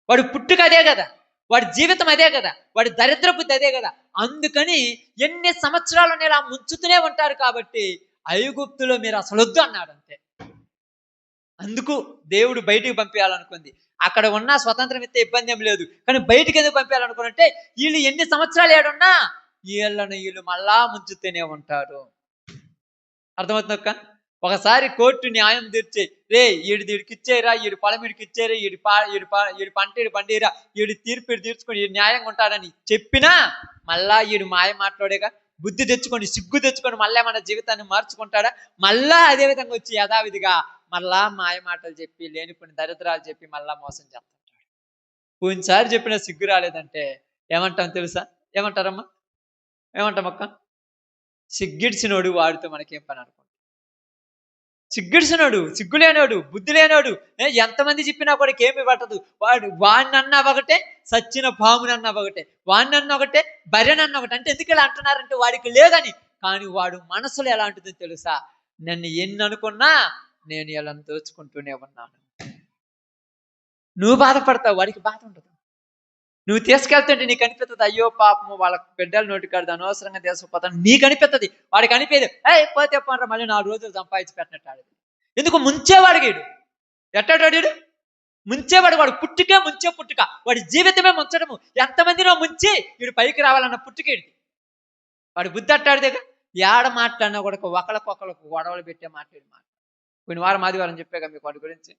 వాడు పుట్టుక అదే కదా, వాడి జీవితం అదే కదా, వాడి దరిద్ర బుద్ధి అదే కదా. అందుకని ఎన్ని సంవత్సరాలు ఇలా ముంచుతూనే ఉంటారు. కాబట్టి ఐగుప్తులో మీరు అసలు వద్దు అన్నాడు అంతే. అందుకు దేవుడు బయటికి పంపించాలనుకుంది. అక్కడ ఉన్న స్వతంత్రం ఇస్తే ఇబ్బంది ఏం లేదు, కానీ బయటికి ఎందుకు పంపించాలనుకున్నట్టే వీళ్ళు ఎన్ని సంవత్సరాలు ఏడున్నా వీళ్ళు మళ్ళా ముంచుతూనే ఉంటారు. అర్థమవుతుందక్క? ఒకసారి కోర్టు న్యాయం తీర్చి వీడికి ఇచ్చేరా, వీడి పొలం వీడికి ఇచ్చేరా, వీడి పంట వీడి పండిరా, వీడి తీర్పు వీడు తీర్చుకొని వీడు న్యాయంగా ఉంటాడని చెప్పినా మళ్ళా వీడు మాయ మాట్లాడేగా, బుద్ధి తెచ్చుకొని సిగ్గు తెచ్చుకొని మళ్ళీ మన జీవితాన్ని మార్చుకుంటాడా? మళ్ళా అదే విధంగా వచ్చి యథావిధిగా మళ్ళా మాయ మాటలు చెప్పి లేనిపోయిన దరిద్రాలు చెప్పి మళ్ళా మోసం చేస్తుంటాడు. పోయినసారి చెప్పిన సిగ్గు రాలేదంటే ఏమంటాం తెలుసా? ఏమంటారమ్మా? ఏమంటామక్క? సిగ్గిడిచినోడు వాడితో మనకేం పని అనుకుంటాం? సిగ్గిడిచినోడు, సిగ్గులేనోడు, బుద్ధి లేనోడు ఎంతమంది చెప్పినా కూడా ఏమి పట్టదు. వాడినన్నా ఒకటే, సచ్చిన పామునన్నా ఒకటే, వాడినన్నా ఒకటే, బర్రెనన్నా ఒకటే. అంటే ఎందుకు ఇలా అంటున్నారంటే వాడికి లేదని కానీ వాడు మనసులో ఎలాంటిదో తెలుసా? నన్ను ఎన్ని అనుకున్నా నేను ఇలా దోచుకుంటూనే ఉన్నాను. నువ్వు బాధపడతావు, వాడికి బాధ ఉండదు. నువ్వు తీసుకెళ్తుంటే నీకు అనిపిస్తుంది, అయ్యో పాపము వాళ్ళ బిడ్డల నోటికాడు అనవసరంగా తీసుకుపోతాను నీకు అనిపిస్తుంది. వాడికి అనిపేది పోతే పోనరా మళ్ళీ 4 రోజులు సంపాదించి పెట్టినట్టు. ఎందుకు ముంచేవాడు వీడు? ఎట్టాడు ముంచేవాడు. వాడు పుట్టుకే ముంచే పుట్టుక, వాడి జీవితమే ముంచడము. ఎంతమందినో ముంచి వీడు పైకి రావాలన్న పుట్టుకేడిది. వాడు బుద్ధి అట్టాడిదేగా. ఏడ మాట్లాడినా కూడా ఒకళ్ళకొకళ్ళకు గొడవలు పెట్టే మాట్లాడి కొన్ని వారం ఆదివారం చెప్పాగా మీకు వాడి గురించి,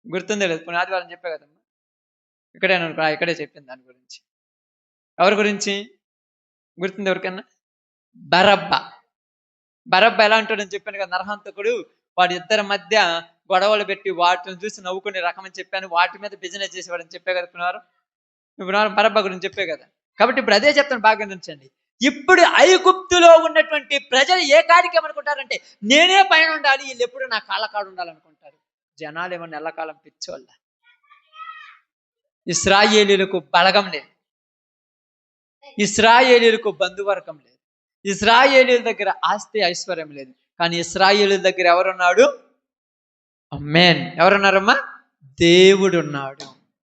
గుర్తుందే లేదు? కొన్ని ఆదివారం చెప్పా కదమ్మా, ఇక్కడే చెప్పింది దాని గురించి. ఎవరి గురించి గుర్తుంది ఎవరికన్నా? బరబ్బ ఎలా ఉంటాడని చెప్పాను కదా, నరహంతకుడు. వాడి ఇద్దరి మధ్య గొడవలు పెట్టి వాటిని చూసి నవ్వుకునే రకం అని చెప్పాను. వాటి మీద బిజినెస్ చేసేవాడని చెప్పే కదా ఇప్పుడు బరబ్బ గురించి చెప్పే కదా. కాబట్టి ఇప్పుడు అదే చెప్తాను, బాగా గమనించండి. ఇప్పుడు ఐగుప్తులో ఉన్నటువంటి ప్రజలు ఏ కాడికి ఏమనుకుంటారంటే, నేనే పైన ఉండాలి, వీళ్ళు ఎప్పుడు నా కాళ్ళ కాడు ఉండాలనుకుంటారు. జనాలు ఏమన్నా ఎల్లకాలం పిచ్చోళ్ళ. ఇశ్రాయేలీలకు బలగం లేదు, ఇశ్రాయేలీలకు బంధువర్గం లేదు, ఇశ్రాయేలీల దగ్గర ఆస్తి ఐశ్వర్యం లేదు. కానీ ఇశ్రాయేలీల దగ్గర ఎవరున్నాడు? ఆమేన్. ఎవరున్నారమ్మా? దేవుడు ఉన్నాడు.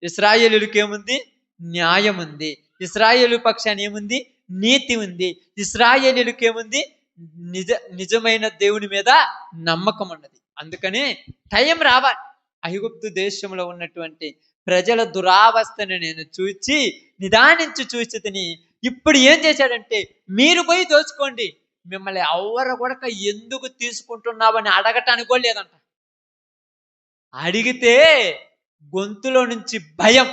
ఇశ్రాయేలీలకు ఏముంది? న్యాయం ఉంది. ఇశ్రాయేలు పక్షాన్ని ఏముంది? నీతి ఉంది. ఇశ్రాయేలీలకు ఏముంది? నిజమైన దేవుని మీద నమ్మకం ఉన్నది. అందుకని టైం రావాలి. ఐగుప్తు దేశంలో ఉన్నటువంటి ప్రజల దురావస్థను నేను నిదానించి చూసి తిని ఇప్పుడు ఏం చేశాడంటే, మీరు పోయి దోచుకోండి, మిమ్మల్ని ఎవరు కూడా ఎందుకు తీసుకుంటున్నావని అడగటానికి కూడా లేదంట. అడిగితే గొంతులో నుంచి భయం,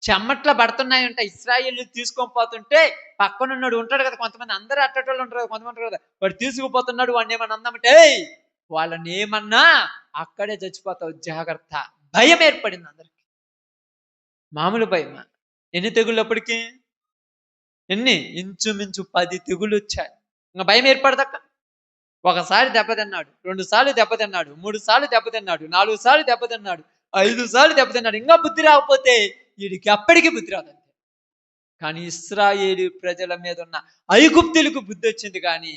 చెమ్మట్ల పడుతున్నాయంట. ఇశ్రాయేలు తీసుకొని పోతుంటే పక్కనున్నాడు ఉంటాడు కదా, కొంతమంది అందరూ అట్టేటోళ్ళు ఉంటారు కదా, కొంతమంది ఉంటారు కదా, వాడు తీసుకుపోతున్నాడు, వాడిని ఏమన్నా అందామంటే వాళ్ళని ఏమన్నా అక్కడే చచ్చిపోతావు, జాగ్రత్త. భయం ఏర్పడింది అందరికి. మామూలు భయమా? ఎన్ని తెగుళ్ళు అప్పటికి? ఇంచుమించు 10 తెగుళ్ళు వచ్చాయి. ఇంకా భయం ఏర్పడదక్క. ఒకసారి దెబ్బతిన్నాడు, 2 సార్లు దెబ్బతిన్నాడు, 3 సార్లు దెబ్బతిన్నాడు, 4 సార్లు దెబ్బతిన్నాడు, 5 సార్లు దెబ్బతిన్నాడు. ఇంకా బుద్ధి రాకపోతే వీడికి అప్పటికి బుద్ధి రాదంతే. కానీ ఇశ్రాయేలు ప్రజల మీద ఉన్న ఐగుప్తులకు బుద్ధి వచ్చింది, కానీ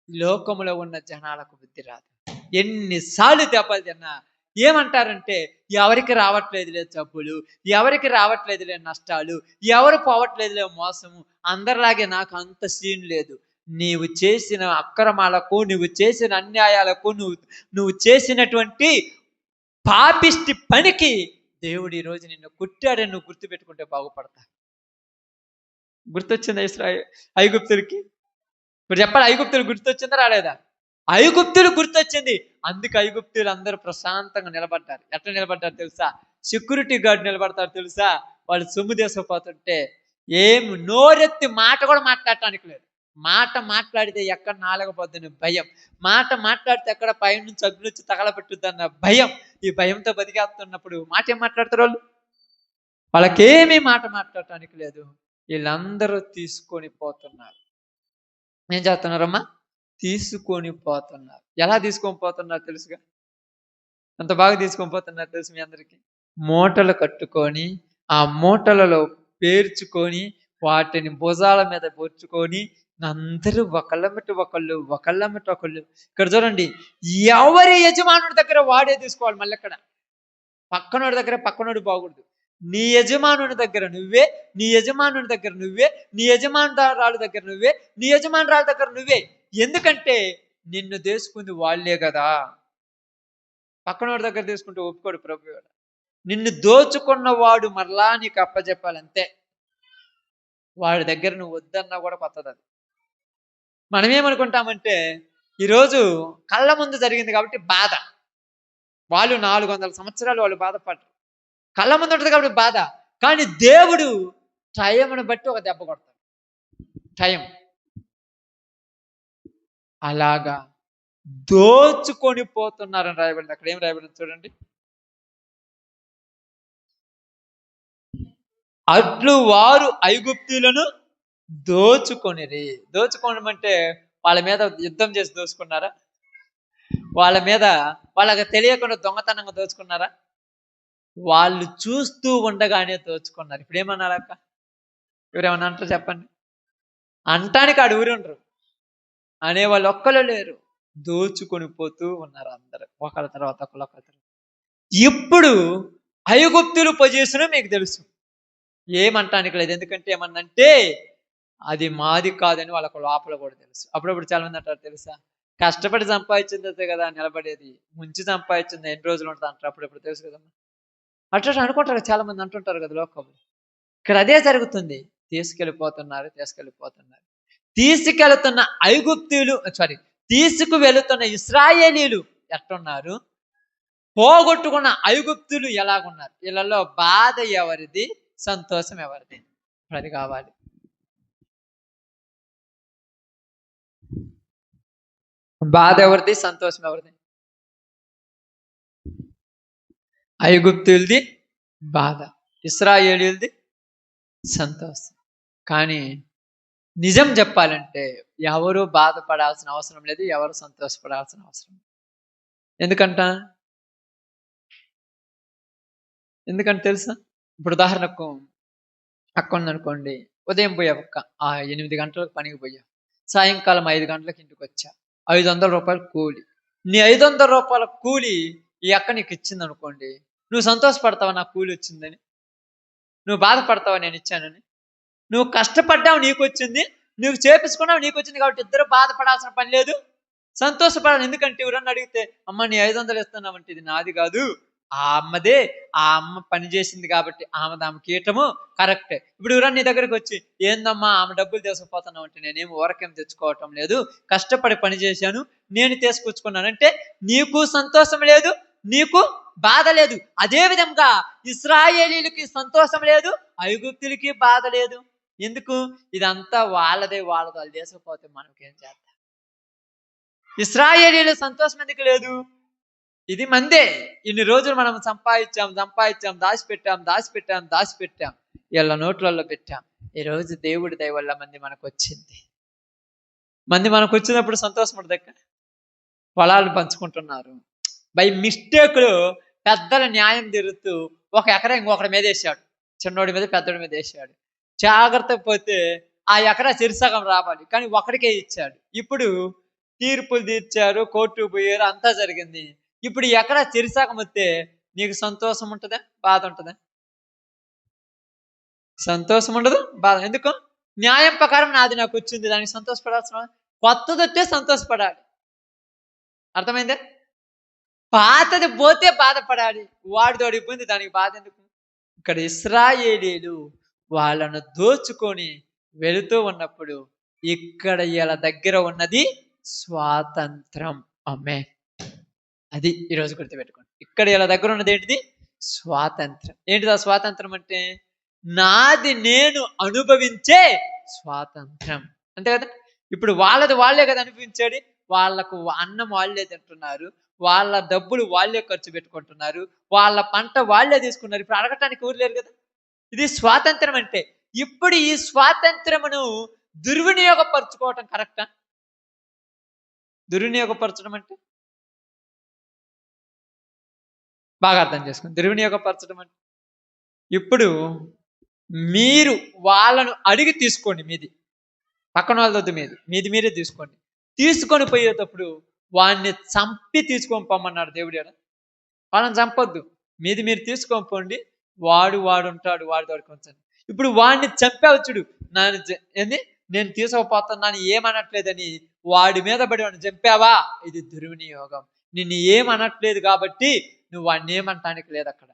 లోకంలో ఉన్న జనాలకు బుద్ధి రాదు. ఎన్నిసార్లు దెబ్బలు తిన్నా ఏమంటారంటే, ఎవరికి రావట్లేదులే జబ్బులు, ఎవరికి రావట్లేదులే నష్టాలు, ఎవరు పోవట్లేదులే మోసము, అందరిలాగే నాకు అంత సీన్ లేదు. నీవు చేసిన అక్రమాలకు, నువ్వు చేసిన అన్యాయాలకు, నువ్వు చేసినటువంటి పాపిష్టి పనికి దేవుడు ఈరోజు నిన్ను కుట్టాడని నువ్వు గుర్తుపెట్టుకుంటే బాగుపడతా. గుర్తొచ్చిందా ఐగుప్తులకి? ఇప్పుడు చెప్పాలి, ఐగుప్తులు గుర్తొచ్చిందా రాలేదా? ఐగుప్తులు గుర్తొచ్చింది. అందుకు ఐగుప్తులు అందరూ ప్రశాంతంగా నిలబడ్డారు. ఎట్లా నిలబడ్డారు తెలుసా? సెక్యూరిటీ గార్డ్ నిలబడతారు తెలుసా? వాళ్ళు సొమ్ము తీసుకుపోతుంటే ఏం నోరెత్తి మాట కూడా మాట్లాడటానికి లేదు. మాట మాట్లాడితే ఎక్కడ నాలకపోద్దని భయం, మాట మాట్లాడితే ఎక్కడ పైనుంచి అగ్నిచ్చి తగలబెట్టుద్దన్న భయం. ఈ భయంతో బతికేస్తున్నప్పుడు మాట ఏం మాట్లాడతారు వాళ్ళు? వాళ్ళకేమీ మాట మాట్లాడటానికి లేదు. వీళ్ళందరూ తీసుకొని పోతున్నారు. ఏం చేస్తున్నారమ్మా? తీసుకొని పోతున్నారు. ఎలా తీసుకొని పోతున్నారు తెలుసుగా? అంత బాగా తీసుకొని పోతున్నారు తెలుసు మీ అందరికీ? మూటలు కట్టుకొని, ఆ మూటలలో పేర్చుకొని, వాటిని భుజాల మీద పోర్చుకొని అందరూ ఒకళ్ళమిటి ఒకళ్ళు. ఇక్కడ చూడండి, ఎవరి యజమానుడి దగ్గర వాడే తీసుకోవాలి. మళ్ళీ ఇక్కడ పక్కనోడి దగ్గర పక్కనోడు బాగుండదు. నీ యజమానుని దగ్గర నువ్వే, నీ యజమానుని దగ్గర నువ్వే, నీ యజమానురాలు దగ్గర నువ్వే, నీ యజమానురాలు దగ్గర నువ్వే. ఎందుకంటే నిన్ను తీసుకుంది వాళ్ళే కదా. పక్కనోడి దగ్గర తీసుకుంటే ఒప్పుకోడు ప్రభు. నిన్ను దోచుకున్నవాడు మరలా నీకు అప్పచెప్పాలంతే. వాడి దగ్గర నువ్వు వద్దన్నా కూడా కొత్తది అది. మనమేమనుకుంటామంటే, ఈరోజు కళ్ళ ముందు జరిగింది కాబట్టి బాధ. వాళ్ళు 400 సంవత్సరాలు వాళ్ళు బాధపడ్డారు, కళ్ళ ముందు ఉంటుంది కాబట్టి బాధ. కానీ దేవుడు టైంను బట్టి ఒక దెబ్బ కొడతాడు. టైం అలాగా దోచుకొని పోతున్నారని రాయబడింది. అక్కడ ఏం రాయబడింది చూడండి. అట్లు వారు ఐగుప్తీయులను దోచుకొనిరి. దోచుకోనమంటే వాళ్ళ మీద యుద్ధం చేసి దోచుకున్నారా? వాళ్ళ మీద వాళ్ళకి తెలియకుండా దొంగతనంగా దోచుకున్నారా? వాళ్ళు చూస్తూ ఉండగానే దోచుకున్నారు. ఇప్పుడు ఏమన్నారు అక్క? ఎవరేమన్నా అంటారు చెప్పండి? అంటానికి ఆడు ఊరి ఉండరు. అనేవాళ్ళు ఒక్కరు లేరు. దోచుకొని పోతూ ఉన్నారు అందరూ. ఒకళ్ళ తర్వాత ఒకళ్ళు, ఒకళ్ళ తర్వాత. ఇప్పుడు ఐగుప్తుల పొజిషన్ మీకు తెలుసు. ఏమంటానికి లేదు. ఎందుకంటే ఏమన్నంటే అది మాది కాదని వాళ్ళకు లోపల కూడా తెలుసు. అప్పుడప్పుడు చాలా మంది అంటారు తెలుసా, కష్టపడి సంపాదించిందే కదా నిలబడేది, ముంచి సంపాదించింది ఎన్ని రోజులు ఉంటుంది అంటారు. అప్పుడప్పుడు తెలుసు కదమ్మా. అట్లా అనుకుంటారు కదా, చాలా మంది అంటుంటారు కదా లోకంలో. ఇక్కడ అదే జరుగుతుంది. తీసుకెళ్ళిపోతున్నారు. తీసుకెళ్తున్న ఐగుప్తీయులు తీసుకువెళుతున్న ఇశ్రాయేలీలు ఎట్టున్నారు, పోగొట్టుకున్న ఐగుప్తులు ఎలాగున్నారు. వీళ్ళలో బాధ ఎవరిది, సంతోషం ఎవరిది? అది కావాలి. బాధ ఎవరిది, సంతోషం ఎవరిది? ఐగుప్తులది బాధ, ఇశ్రాయేలీయులది సంతోషం. కానీ నిజం చెప్పాలంటే ఎవరు బాధపడాల్సిన అవసరం లేదు, ఎవరు సంతోషపడాల్సిన అవసరం లేదు. ఎందుకంటే తెలుసా, ఇప్పుడు ఉదాహరణకు అక్క ఉందనుకోండి, ఉదయం పోయావు అక్క, 8 గంటలకు పనికి పోయావు, సాయంకాలం 5 గంటలకు ఇంటికి వచ్చా, 500 రూపాయలు కూలి. నీ 500 రూపాయల కూలి ఈ అక్క నీకు ఇచ్చింది అనుకోండి, నువ్వు సంతోషపడతావా నా కూలి వచ్చిందని? నువ్వు బాధపడతావా నేను ఇచ్చానని? నువ్వు కష్టపడ్డావు, నీకు వచ్చింది, నువ్వు చేపించుకున్నావు, నీకు వచ్చింది. కాబట్టి ఇద్దరు బాధపడాల్సిన పని లేదు, సంతోషపడాలి. ఎందుకంటే ఎవరన్నా అడిగితే, అమ్మ నీ 500 ఇస్తున్నావంటే ఇది నాది కాదు, ఆ అమ్మదే, ఆ అమ్మ పని చేసింది కాబట్టి ఆమెకి ఇయటము కరెక్టే. ఇప్పుడు ఎవరన్నా నీ దగ్గరికి వచ్చి, ఏందమ్మా ఆమె డబ్బులు తీసుకుపోతున్నావు అంటే, నేనేమి ఊరకేం తెచ్చుకోవటం లేదు, కష్టపడి పని చేశాను, నేను తీసుకొచ్చుకున్నానంటే నీకు సంతోషం లేదు, నీకు బాధ లేదు. అదే విధంగా ఇశ్రాయేలీలకి సంతోషం లేదు, ఐగుప్తులకి బాధ లేదు. ఎందుకు? ఇదంతా వాళ్ళదే, వాళ్ళు తీసుకుపోతే మనకేం చేద్దాం? ఇశ్రాయేలీల సంతోషం ఎందుకు లేదు? ఇది మందే. ఇన్ని రోజులు మనం సంపాదించాం, దాచిపెట్టాం, వీళ్ళ నోట్లలో పెట్టాం. ఈరోజు దేవుడి దయ వల్ల మంది మనకు వచ్చినప్పుడు సంతోషం ఉండదక్క. పొలాలు పంచుకుంటున్నారు, బై మిస్టేక్లు పెద్దల న్యాయం తిరుగుతూ 1 ఎకరా ఇంకొకటి మీద వేసాడు, చిన్నోడి మీద పెద్దోడి మీద వేసాడు. జాగ్రత్త పోతే ఆ ఎకరా చెరిసగం రావాలి, కానీ ఒకడికే ఇచ్చాడు. ఇప్పుడు తీర్పులు తీర్చారు, కోర్టుకు పోయారు, అంతా జరిగింది. ఇప్పుడు ఎకరా చెరిసగం వస్తే నీకు సంతోషం ఉంటుందా, బాధ ఉంటుందా? సంతోషం ఉండదు, బాధ. ఎందుకు? న్యాయం ప్రకారం నాది నాకు వచ్చింది, దానికి సంతోషపడాల్సిన. కొత్తది వస్తే సంతోషపడాలి. అర్థమైందే? పాతది పోతే బాధపడాలి. వాడి తోడిపోయింది, దానికి బాధ ఎందుకు? ఇక్కడ ఇశ్రాయేలీలు వాళ్ళను దోచుకొని వెళుతూ ఉన్నప్పుడు ఇక్కడ వీళ్ళ దగ్గర ఉన్నది స్వాతంత్రం. అమ్మే, అది ఈరోజు గుర్తుపెట్టుకోండి. ఇక్కడ వీళ్ళ దగ్గర ఉన్నది ఏంటిది? స్వాతంత్రం. ఏంటిది ఆ స్వాతంత్రం అంటే? నాది నేను అనుభవించే స్వాతంత్రం, అంతే కదా. ఇప్పుడు వాళ్ళది వాళ్ళే కదా అనుభవించాడు. వాళ్ళకు అన్నం వాళ్ళే తింటున్నారు, వాళ్ళ డబ్బులు వాళ్ళే ఖర్చు పెట్టుకుంటున్నారు, వాళ్ళ పంట వాళ్ళే తీసుకున్నారు. ఇప్పుడు అడగటానికి ఊరు లేరు కదా. ఇది స్వాతంత్రం అంటే. ఇప్పుడు ఈ స్వాతంత్రమును దుర్వినియోగపరచుకోవటం కరెక్టా? దుర్వినియోగపరచడం అంటే బాగా అర్థం చేసుకోండి. దుర్వినియోగపరచడం అంటే ఇప్పుడు మీరు వాళ్ళను అడిగి తీసుకోండి, మీది పక్కన వాళ్ళదొద్దు, మీరే తీసుకోండి. తీసుకొని పోయేటప్పుడు వాడిని చంపి తీసుకొని పోమన్నాడు దేవుడు. వాళ్ళని చంపొద్దు, మీది మీరు తీసుకొని పోండి, వాడు ఉంటాడు, వాడి దొరకొంచండి. ఇప్పుడు వాడిని చంపేవచ్చుడు, నేను తీసుకుపోతున్నాను ఏమనట్లేదని వాడి మీద పడి వాడిని చంపావా, ఇది దుర్వినియోగం. నిన్ను ఏమనట్లేదు కాబట్టి నువ్వు వాడిని ఏమంటానికి లేదు. అక్కడ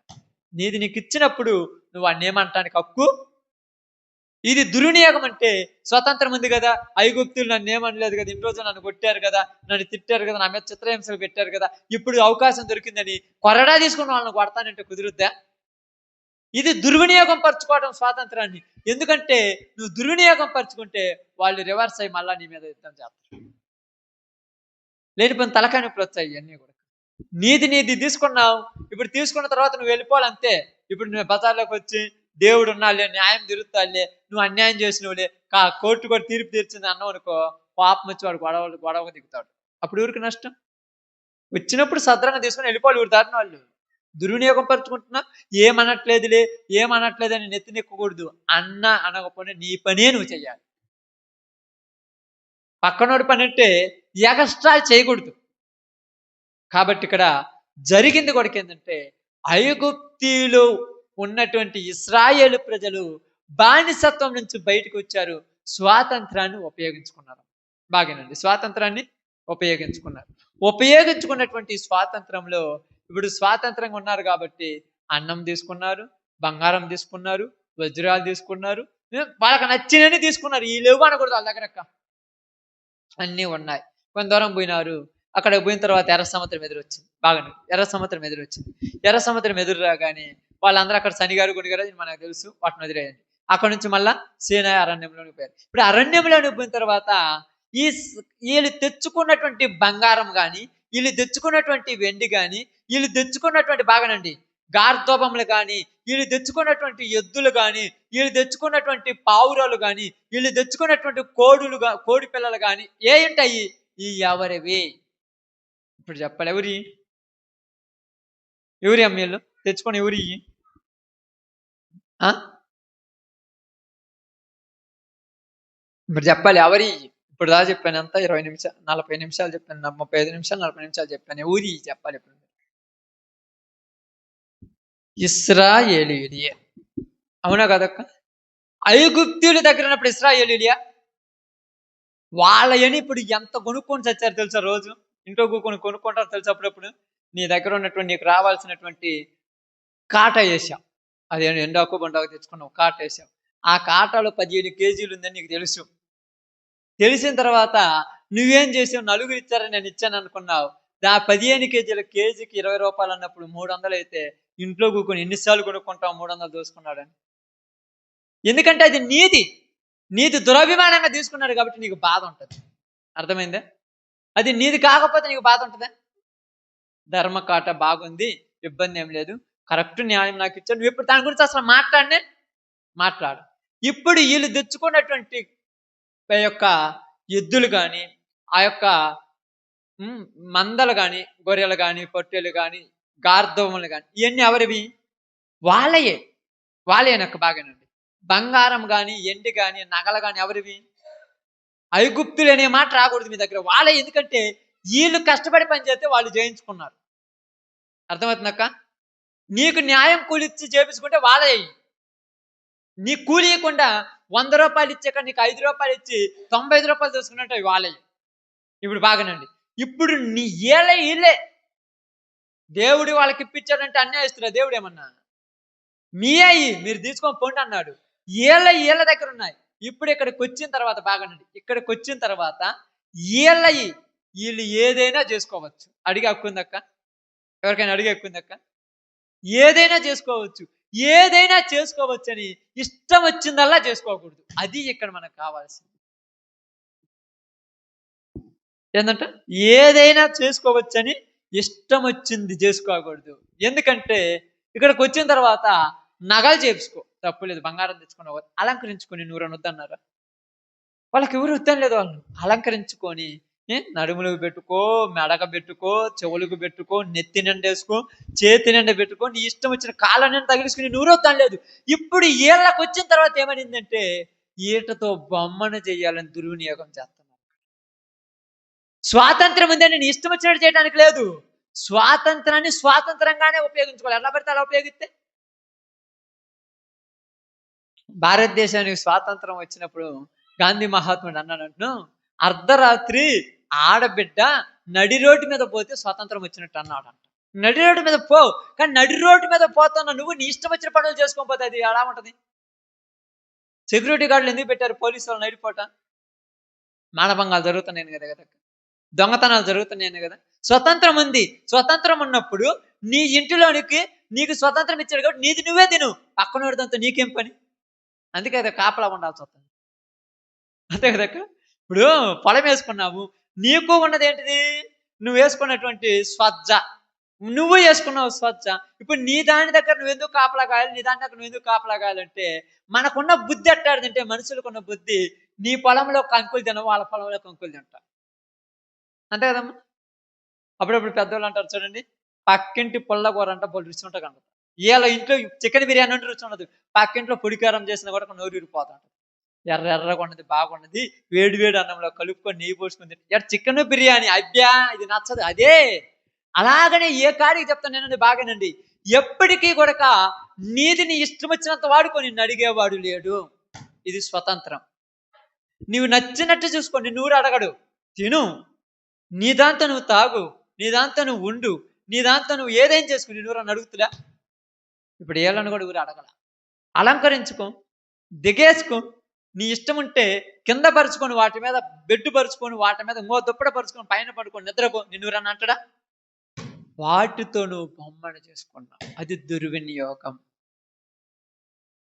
నీది నీకు ఇచ్చినప్పుడు నువ్వు వాడిని ఏమంటానికి హక్కు. ఇది దుర్వినియోగం అంటే. స్వతంత్రం ఉంది కదా, ఐగుప్తులు నన్ను ఏమనలేదు కదా, ఇన్ని రోజులు నన్ను కొట్టారు కదా, నన్ను తిట్టారు కదా, నా మీద చిత్రహింసలు పెట్టారు కదా, ఇప్పుడు అవకాశం దొరికిందని కొరడా తీసుకుని వాళ్ళని కొడతానంటే కుదురుద్దా? ఇది దుర్వినియోగం పరచుకోవడం స్వాతంత్రాన్ని. ఎందుకంటే నువ్వు దుర్వినియోగం పరుచుకుంటే వాళ్ళు రివర్స్ అయ్యి మళ్ళా నీ మీద యుద్ధం చేస్తారు. లేనిపోయిన తలకాయ నొప్పులు వచ్చాయి ఇవన్నీ కూడా. నీది తీసుకున్నావు, ఇప్పుడు తీసుకున్న తర్వాత నువ్వు వెళ్ళిపోవాలంతే. ఇప్పుడు నువ్వు బజార్లోకి వచ్చి దేవుడు ఉన్నాలే, న్యాయం తిరుగుతాలే, నువ్వు అన్యాయం చేసినవులే, కోర్టు కూడా తీర్పు తీర్చింది అన్నావు అనుకో, పాపం వచ్చి వాడు గొడవ దిగుతాడు. అప్పుడు ఊరికి నష్టం. వచ్చినప్పుడు సద్రంగా తీసుకుని వెళ్ళిపోవాలి ఊరి దాటిన వాళ్ళు. దుర్వినియోగం పరుచుకుంటున్నా, ఏమనట్లేదని నెత్తినెక్కకూడదు. అనకపోయినా నీ పనే నువ్వు చెయ్యాలి. పక్కనోడి పని అంటే ఎగస్ట్రాలు చేయకూడదు. కాబట్టి ఇక్కడ జరిగింది కూడా ఏంటంటే, ఐగుప్తీయులు ఉన్నటువంటి ఇశ్రాయేలు ప్రజలు బానిసత్వం నుంచి బయటకు వచ్చారు. స్వాతంత్రాన్ని ఉపయోగించుకున్నారు. బాగానండి, స్వాతంత్రాన్ని ఉపయోగించుకున్నారు. ఉపయోగించుకున్నటువంటి స్వాతంత్రంలో ఇప్పుడు స్వాతంత్రంగా ఉన్నారు కాబట్టి అన్నం తీసుకున్నారు, బంగారం తీసుకున్నారు, వజ్రాలు తీసుకున్నారు, వాళ్ళకి నచ్చినవి తీసుకున్నారు. ఈ లేవు అనకూడదు వాళ్ళ దగ్గర, అన్నీ ఉన్నాయి. కొంత దూరం పోయినారు. అక్కడ పోయిన తర్వాత ఎర్ర సముద్రం ఎదురొచ్చింది. బాగానే ఎర్ర సముద్రం ఎదురొచ్చింది. ఎర్ర సముద్రం ఎదురు రాగానే వాళ్ళందరూ అక్కడ శనిగారు గుడిగారు మనకు తెలుసు, వాటిని వదిలేయండి. అక్కడ నుంచి మళ్ళా సీనాయి అరణ్యంలోనికి పోయారు. ఇప్పుడు అరణ్యంలోనికి పోయిన తర్వాత వీళ్ళు తెచ్చుకున్నటువంటి బంగారం కానీ, వీళ్ళు తెచ్చుకున్నటువంటి వెండి కానీ, వీళ్ళు తెచ్చుకున్నటువంటి బాగానండి గార్ధోపములు కానీ, వీళ్ళు తెచ్చుకున్నటువంటి ఎద్దులు కానీ, వీళ్ళు తెచ్చుకున్నటువంటి పావురాలు కానీ, వీళ్ళు తెచ్చుకున్నటువంటి కోడి పిల్లలు కానీ ఏ ఉంటాయి ఈ ఎవరివి? ఇప్పుడు చెప్పాలి, ఎవరి అమ్మీళ్ళు తెచ్చుకొని ఎవరి? ఇప్పుడు చెప్పాలి ఎవరి? ఇప్పుడు దా చెప్పాను ఎంత, 20 నిమిషాలు 40 నిమిషాలు చెప్పాను, 35 నిమిషాలు 40 నిమిషాలు చెప్పాను. ఊరి చెప్పాలి ఇప్పుడు. ఇశ్రాయేలీయులే, అవునా కదక్క? ఐగుప్తీయుల దగ్గర ఉన్నప్పుడు ఇశ్రాయేలీయులే వాళ్ళని ఇప్పుడు ఎంత కొనుక్కొని చచ్చారు తెలుసా? రోజు ఇంట్లో కొనుక్కుంటారు తెలుసా? అప్పుడప్పుడు నీ దగ్గర ఉన్నటువంటి నీకు రావాల్సినటువంటి కాట వేసాం, అది ఎండాకు బండాకు తెచ్చుకున్నావు, కాట వేసాం. ఆ కాటలో 15 కేజీలు ఉందని నీకు తెలుసు. తెలిసిన తర్వాత నువ్వేం చేసావు? నలుగురు ఇచ్చారని నేను ఇచ్చాను అనుకున్నావు. 15 కేజీల కేజీకి 20 రూపాయలు అన్నప్పుడు 300 అయితే ఇంట్లో కూకొని ఎన్నిసార్లు కొనుక్కుంటావు? 300 దోసుకున్నాడని. ఎందుకంటే అది నీది దురభిమానంగా తీసుకున్నాడు కాబట్టి నీకు బాధ ఉంటుంది. అర్థమైందా? అది నీది కాకపోతే నీకు బాధ ఉంటుందా? ధర్మకాట బాగుంది, ఇబ్బంది ఏం లేదు, కరెక్ట్ న్యాయం నాకు ఇచ్చాడు, నువ్వు ఇప్పుడు దాని గురించి అసలు మాట్లాడు. ఇప్పుడు వీళ్ళు తెచ్చుకున్నటువంటి యొక్క ఎద్దులు కానీ, ఆ యొక్క మందలు కానీ, గొర్రెలు కానీ, పొట్టేలు కానీ, గార్ధవములు కానీ, ఇవన్నీ ఎవరివి? వాళ్ళేనక్క. బాగానండి. బంగారం కానీ, ఎండి కానీ, నగలు కానీ ఎవరివి? ఐగుప్తులు అనే మాట రాకూడదు మీ దగ్గర. వాళ్ళే. ఎందుకంటే వీళ్ళు కష్టపడి పనిచేస్తే వాళ్ళు జయించుకున్నారు. అర్థమవుతుందక్క? నీకు న్యాయం కూలిచ్చి చేపించుకుంటే వాళ్ళే. నీ కూలి ఇవ్వకుండా 100 రూపాయలు ఇచ్చాక నీకు 5 రూపాయలు ఇచ్చి 95 రూపాయలు తీసుకున్నట్టు వాళ్ళే. ఇప్పుడు బాగానండి. ఇప్పుడు నీ వీళ్ళే దేవుడు వాళ్ళకి ఇప్పించాడంటే అన్యాయస్తురా దేవుడు ఏమన్నా? మీ అయ్యి మీరు తీసుకొని పోండి అన్నాడు. వీళ్ళ దగ్గర ఉన్నాయి. ఇప్పుడు ఇక్కడికి వచ్చిన తర్వాత బాగానండి, ఇక్కడికి వచ్చిన తర్వాత వీళ్ళు ఏదైనా చేసుకోవచ్చు. అడిగే హక్కు ఉందక్క? ఎవరికైనా అడిగే హక్కు ఉందక్క? ఏదైనా చేసుకోవచ్చు. ఏదైనా చేసుకోవచ్చు అని ఇష్టం వచ్చిందల్లా చేసుకోకూడదు. అది ఇక్కడ మనకు కావాల్సింది. ఏంటంటే ఏదైనా చేసుకోవచ్చని ఇష్టం వచ్చింది చేసుకోకూడదు. ఎందుకంటే ఇక్కడికి వచ్చిన తర్వాత నగలు చేపించుకో, తప్పులేదు. బంగారం తెచ్చుకున్న అలంకరించుకొని నూరు వద్దన్నారా? వాళ్ళకి ఎవరు వద్దని లేదు. వాళ్ళు అలంకరించుకొని నడుములకు పెట్టుకో, మెడక పెట్టుకో, చెవులకు పెట్టుకో, నెత్తి నిండేసుకో, చేతి నిండా పెట్టుకో, నీ ఇష్టం వచ్చిన కాళ్ళ నిండా తగిలిసుకుని నూరు వద్దని లేదు. ఇప్పుడు వీళ్ళకి వచ్చిన తర్వాత ఏమనిందంటే ఈటతో బొమ్మను చేయాలని దుర్వినియోగం చేస్తున్నారు. స్వాతంత్రం ఉందని నీ ఇష్టం వచ్చినట్టు చేయడానికి లేదు. స్వాతంత్రాన్ని స్వాతంత్రంగానే ఉపయోగించుకోవాలి. ఎలా పడితే అలా ఉపయోగిస్తే. భారతదేశానికి స్వాతంత్రం వచ్చినప్పుడు గాంధీ మహాత్ముడు అన్నాడంటును, అర్ధరాత్రి ఆడబిడ్డ నడి రోడ్డు మీద పోతే స్వాతంత్రం వచ్చినట్టు అన్నాడంట. నడి రోడ్డు మీద పో, కానీ నడి రోడ్డు మీద పోతున్నా నువ్వు నీ ఇష్టం వచ్చిన పనులు చేసుకోకపోతే అది ఎలా ఉంటది? సెక్యూరిటీ గార్డులు ఎందుకు పెట్టారు? పోలీసు వాళ్ళు నైట్ పూట మానభంగాలు జరుగుతున్నాయి కదా, దొంగతనాలు జరుగుతున్నాయి కదా. స్వతంత్రం ఉంది. స్వతంత్రం ఉన్నప్పుడు నీ ఇంటిలోనికి నీకు స్వతంత్రం ఇచ్చాడు కాబట్టి నీది నువ్వే తిను, పక్కన పెడదంతో నీకేం పని? అందుకే కదా కాపలా ఉండాల్సి వస్తుంది. అంతే కదక్క. ఇప్పుడు పొలం వేసుకున్నావు, నీకు ఉన్నది ఏంటిది? నువ్వు వేసుకున్నటువంటి స్వచ్ఛ, నువ్వు వేసుకున్నావు స్వచ్ఛ. ఇప్పుడు నీ దాని దగ్గర నువ్వు ఎందుకు కాపలా కాయాలి, నీ దాని దగ్గర నువ్వు ఎందుకు కాపలా కాయాలంటే మనకున్న బుద్ధి ఎట్టాడుదంటే, మనుషులకున్న బుద్ధి నీ పొలంలో కంకులు తినవు, వాళ్ళ పొలంలో కంకులు తింటా. అంతే కదమ్మా. అప్పుడప్పుడు పెద్దవాళ్ళు అంటారు చూడండి, పక్కింటి పుల్లకూర అంట పొడి రుచి ఉంటా కనపడతారు. వీళ్ళ ఇంట్లో చికెన్ బిర్యానీ అంటే రుచి ఉండదు, పక్కింట్లో పొడికారం చేసిన కూడా నోరు ఊరిపోతా ఉంటుంది. ఎర్రగా ఉన్నది బాగున్నది, వేడి వేడి అన్నంలో కలుపుకొని నెయ్యి పోసుకొని తింటే చికెన్ బిర్యానీ అబ్బా ఇది నచ్చదు అదే. అలాగనే ఏ కాడికి చెప్తాను నేనండి బాగానండి, ఎప్పటికీ కూడా నీది నీ ఇష్టం వచ్చినంత వాడుకొని నిన్ను అడిగేవాడు లేడు. ఇది స్వతంత్రం. నీవు నచ్చినట్టు చూసుకోండి, నువ్వు అడగడు. తిను, నీ దాంతో నువ్వు తాగు, నీ దాంతో నువ్వు ఉండు, నీ దాంతో నువ్వు ఏదైనా చేసుకుని నువ్వు నన్ను అడుగుతులా. ఇప్పుడు ఏళ్ళను కూడా ఊరు అడగల. అలంకరించుకో, దిగేసుకో, నీ ఇష్టం ఉంటే కింద పరుచుకొని వాటి మీద బెడ్డు పరుచుకొని వాటి మీద ఇంకో దుప్పట పరుచుకొని పైన పడుకొని నిద్రపో, నిన్ను రన్ అంటాడా? వాటితో నువ్వు బొమ్మను చేసుకున్నావు, అది దుర్వినియోగం.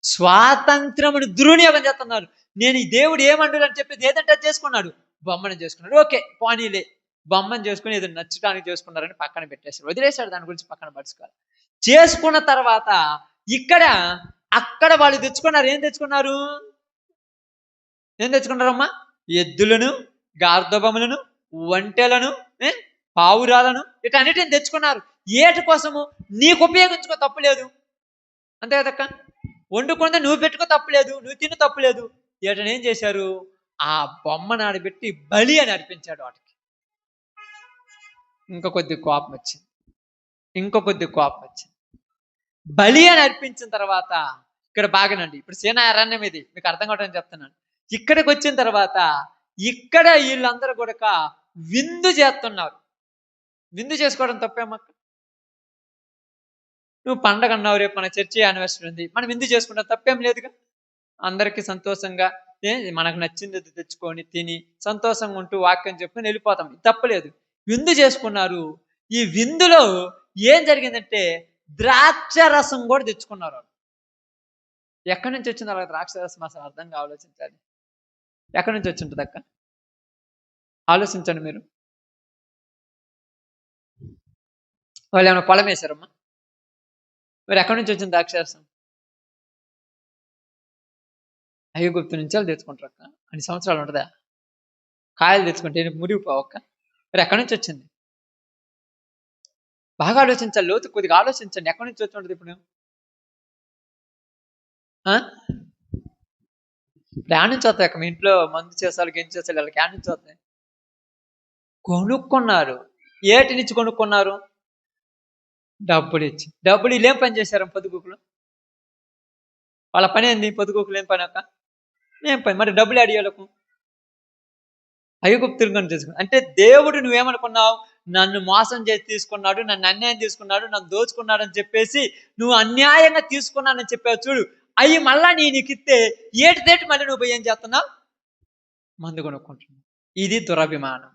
స్వాతంత్రమును దుర్వినియోగం చేస్తున్నారు. నేను ఈ దేవుడు ఏమండు అని చెప్పేది ఏదంటే చేసుకున్నాడు, బొమ్మను చేసుకున్నాడు. ఓకే పోనీలే, బొమ్మను చేసుకుని ఏదో నచ్చడానికి చేసుకున్నారని పక్కన పెట్టేశారు, వదిలేశాడు, దాని గురించి పక్కన పరుచుకోవాలి. చేసుకున్న తర్వాత అక్కడ వాళ్ళు తెచ్చుకున్నారు. ఏం తెచ్చుకున్నారమ్మా? ఎద్దులను, గార్ధబములను, ఒంటెలను, పావురాలను, వీటన్నిటిని తెచ్చుకున్నారు. ఏటి కోసము? నీకు ఉపయోగించుకో, తప్పులేదు. అంతే కదక్క, వండుకుంటే నువ్వు పెట్టుకో, తప్పులేదు, నువ్వు తిని తప్పులేదు. ఏటని ఏం చేశారు? ఆ బొమ్మను ఆడబెట్టి బలి అని అర్పించాడు వాటికి. ఇంకొక కొద్ది కోపం వచ్చింది. బలి అని అర్పించిన తర్వాత ఇక్కడ బాగానండి, ఇప్పుడు సేనా అరణ్యం ఇది, మీకు అర్థం కావడానికి చెప్తున్నాను. ఇక్కడికి వచ్చిన తర్వాత ఇక్కడ వీళ్ళందరూ కూడా విందు చేస్తున్నారు. విందు చేసుకోవడం తప్పేమక్క? నువ్వు పండగ అన్నావు, రేపు మన చర్చి యానివర్సరీ ఉంది, మనం విందు చేసుకుంటాం, తప్పేం లేదుగా. అందరికీ సంతోషంగా మనకు నచ్చింది తెచ్చుకొని తిని సంతోషంగా ఉంటూ వాక్యం చెప్పుకొని వెళ్ళిపోతాం, తప్పలేదు. విందు చేసుకున్నారు. ఈ విందులో ఏం జరిగిందంటే ద్రాక్ష రసం కూడా తెచ్చుకున్నారు. ఎక్కడి నుంచి వచ్చింది అలా ద్రాక్ష రసం? అసలు అర్థంగా ఆలోచించాలి. ఎక్కడి నుంచి వచ్చి ఉంటుంది అక్క? ఆలోచించండి మీరు. వాళ్ళు ఏమైనా పొలం వేశారమ్మా? మరి ఎక్కడి నుంచి వచ్చింది ద్రాక్ష రసం? ఐగుప్తు నుంచి వాళ్ళు తెచ్చుకుంటారు అక్క. అన్ని సంవత్సరాలు ఉంటుందా? కాయలు తెచ్చుకుంటే మురిగిపోవక్క. మరి ఎక్కడి నుంచి వచ్చింది? బాగా ఆలోచించాలి, లోతు కొద్దిగా ఆలోచించండి. ఎక్కడి నుంచి వచ్చి ఉంటుంది ఇప్పుడు? యాడ్ నుంచి వస్తాయి అక్క? మీ ఇంట్లో మందు చేసాలు గెంచి చేసాలు వాళ్ళకి యాడ్ నుంచి వస్తాయి? కొనుక్కున్నారు. ఏటి నుంచి కొనుక్కున్నారు? డబ్బులు ఇచ్చి. డబ్బులు వీళ్ళు ఏం పని చేశారు పొద్దుగూకులు? వాళ్ళ పని ఏంది? పొద్దుగూకులు ఏం పని అక్క? ఏం పని? మరి డబ్బులు అడిగాలకు ఐగుప్తులు కొని తీసుకున్నాడు. అంటే దేవుడు నువ్వేమనుకున్నావు? నన్ను మోసం చేసి తీసుకున్నాడు, నన్ను అన్యాయం తీసుకున్నాడు, నన్ను దోచుకున్నాడు అని చెప్పేసి నువ్వు అన్యాయంగా తీసుకున్నానని చెప్పావు చూడు. అవి మళ్ళా నీకు ఇస్తే ఏటిదేటి మళ్ళీ నువ్వు పోయి ఏం చేస్తున్నావు? మందు కొనుక్కుంటున్నావు. ఇది దురభిమానం.